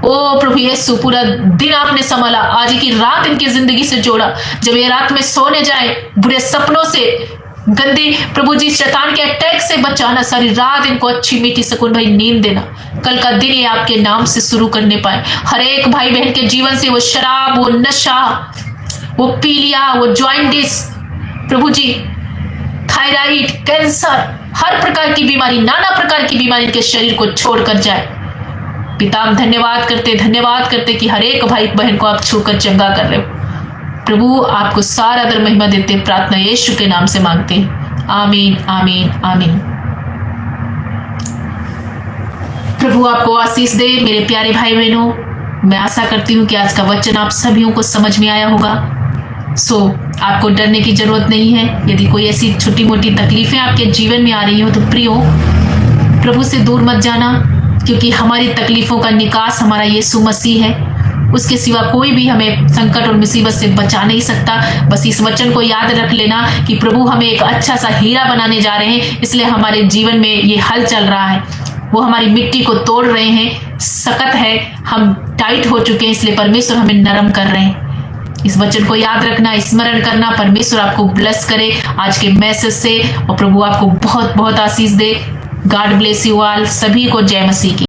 ओ प्रभु यीशु, पूरा दिन आपने संभाला, आज की रात इनकी जिंदगी से जोड़ा, जब ये रात में सोने जाए बुरे सपनों से, गंदी प्रभु जी शैतान के अटैक से बचाना, सारी रात इनको अच्छी मीठी सुकून भाई नींद देना, कल का दिन ये आपके नाम से शुरू करने पाए। हर एक भाई बहन के जीवन से वो शराब, वो नशा, वो पीलिया, वो जॉइंटिस प्रभु जी, थायराइड, कैंसर, हर प्रकार की बीमारी, नाना प्रकार की बीमारी इनके शरीर को छोड़कर जाए। पिता हम धन्यवाद करते कि हर एक भाई बहन को आप छूकर चंगा कर रहे हो प्रभु। आपको सारा आदर महिमा देते, प्रार्थना यीशु के नाम से मांगते हैं, आमीन आमीन आमीन। प्रभु आपको आशीष दे मेरे प्यारे भाई बहनों। मैं आशा करती हूँ कि आज का वचन आप सभी को समझ में आया होगा। आपको डरने की जरूरत नहीं है। यदि कोई ऐसी छोटी मोटी तकलीफें आपके जीवन में आ रही हो तो प्रियो, प्रभु से दूर मत जाना, क्योंकि हमारी तकलीफों का निकास हमारा यीशु मसीह है। उसके सिवा कोई भी हमें संकट और मुसीबत से बचा नहीं सकता। बस इस वचन को याद रख लेना कि प्रभु हमें एक अच्छा सा हीरा बनाने जा रहे हैं, इसलिए हमारे जीवन में ये हल चल रहा है। वो हमारी मिट्टी को तोड़ रहे हैं, सख्त है, हम टाइट हो चुके हैं, इसलिए परमेश्वर हमें नरम कर रहे हैं। इस वचन को याद रखना, स्मरण करना। परमेश्वर आपको ब्लेस करे आज के मैसेज से, और प्रभु आपको बहुत बहुत आशीष दे। God bless you all. सभी को जय मसीह की।